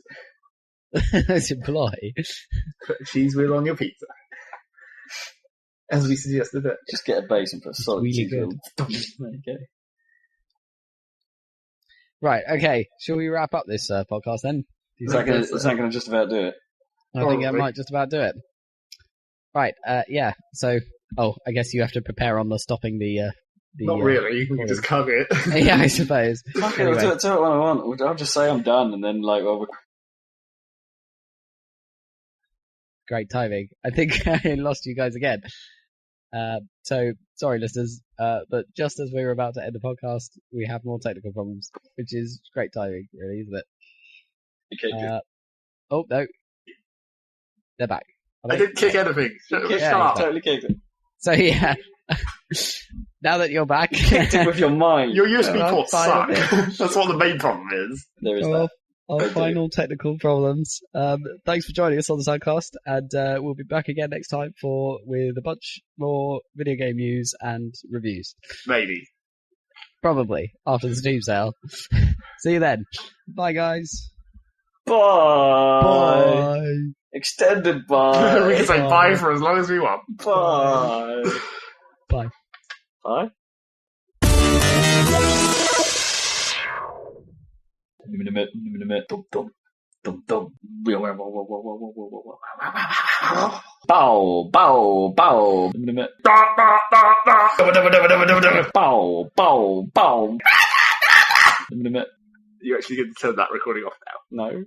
Deploy. Put a cheese wheel on your pizza. As we suggested it. Just get a base and put a solid really cheese good. wheel. There you go. Right, okay. Shall we wrap up this podcast then? Is that going to just about do it? I think that might just about do it. Right, yeah. So, I guess you have to prepare on the stopping the not really. We can just cut it. Yeah, I suppose. Okay, Anyway. I'll do it when I want. I'll just say I'm done, and then Great timing. I think I lost you guys again. So, sorry, listeners, but just as we were about to end the podcast, we have more technical problems, which is great timing, really, isn't it? Oh, no. They're back. I didn't kick anything. Shut up. Totally kicked it. So, yeah. Now that you're back. Kicked it with your mind. Your USB ports suck. That's what the main problem is. There is that. Our final technical problems. Thanks for joining us on the Saladcast, and we'll be back again next time with a bunch more video game news and reviews. Maybe. Probably after the Steam sale. See you then. Bye, guys. Bye. Extended bye. We can say bye for as long as we want. Bye. Bye. Bye. Bow, bow, bow. Bow, bow, bow. You actually get to turn that recording off now. No.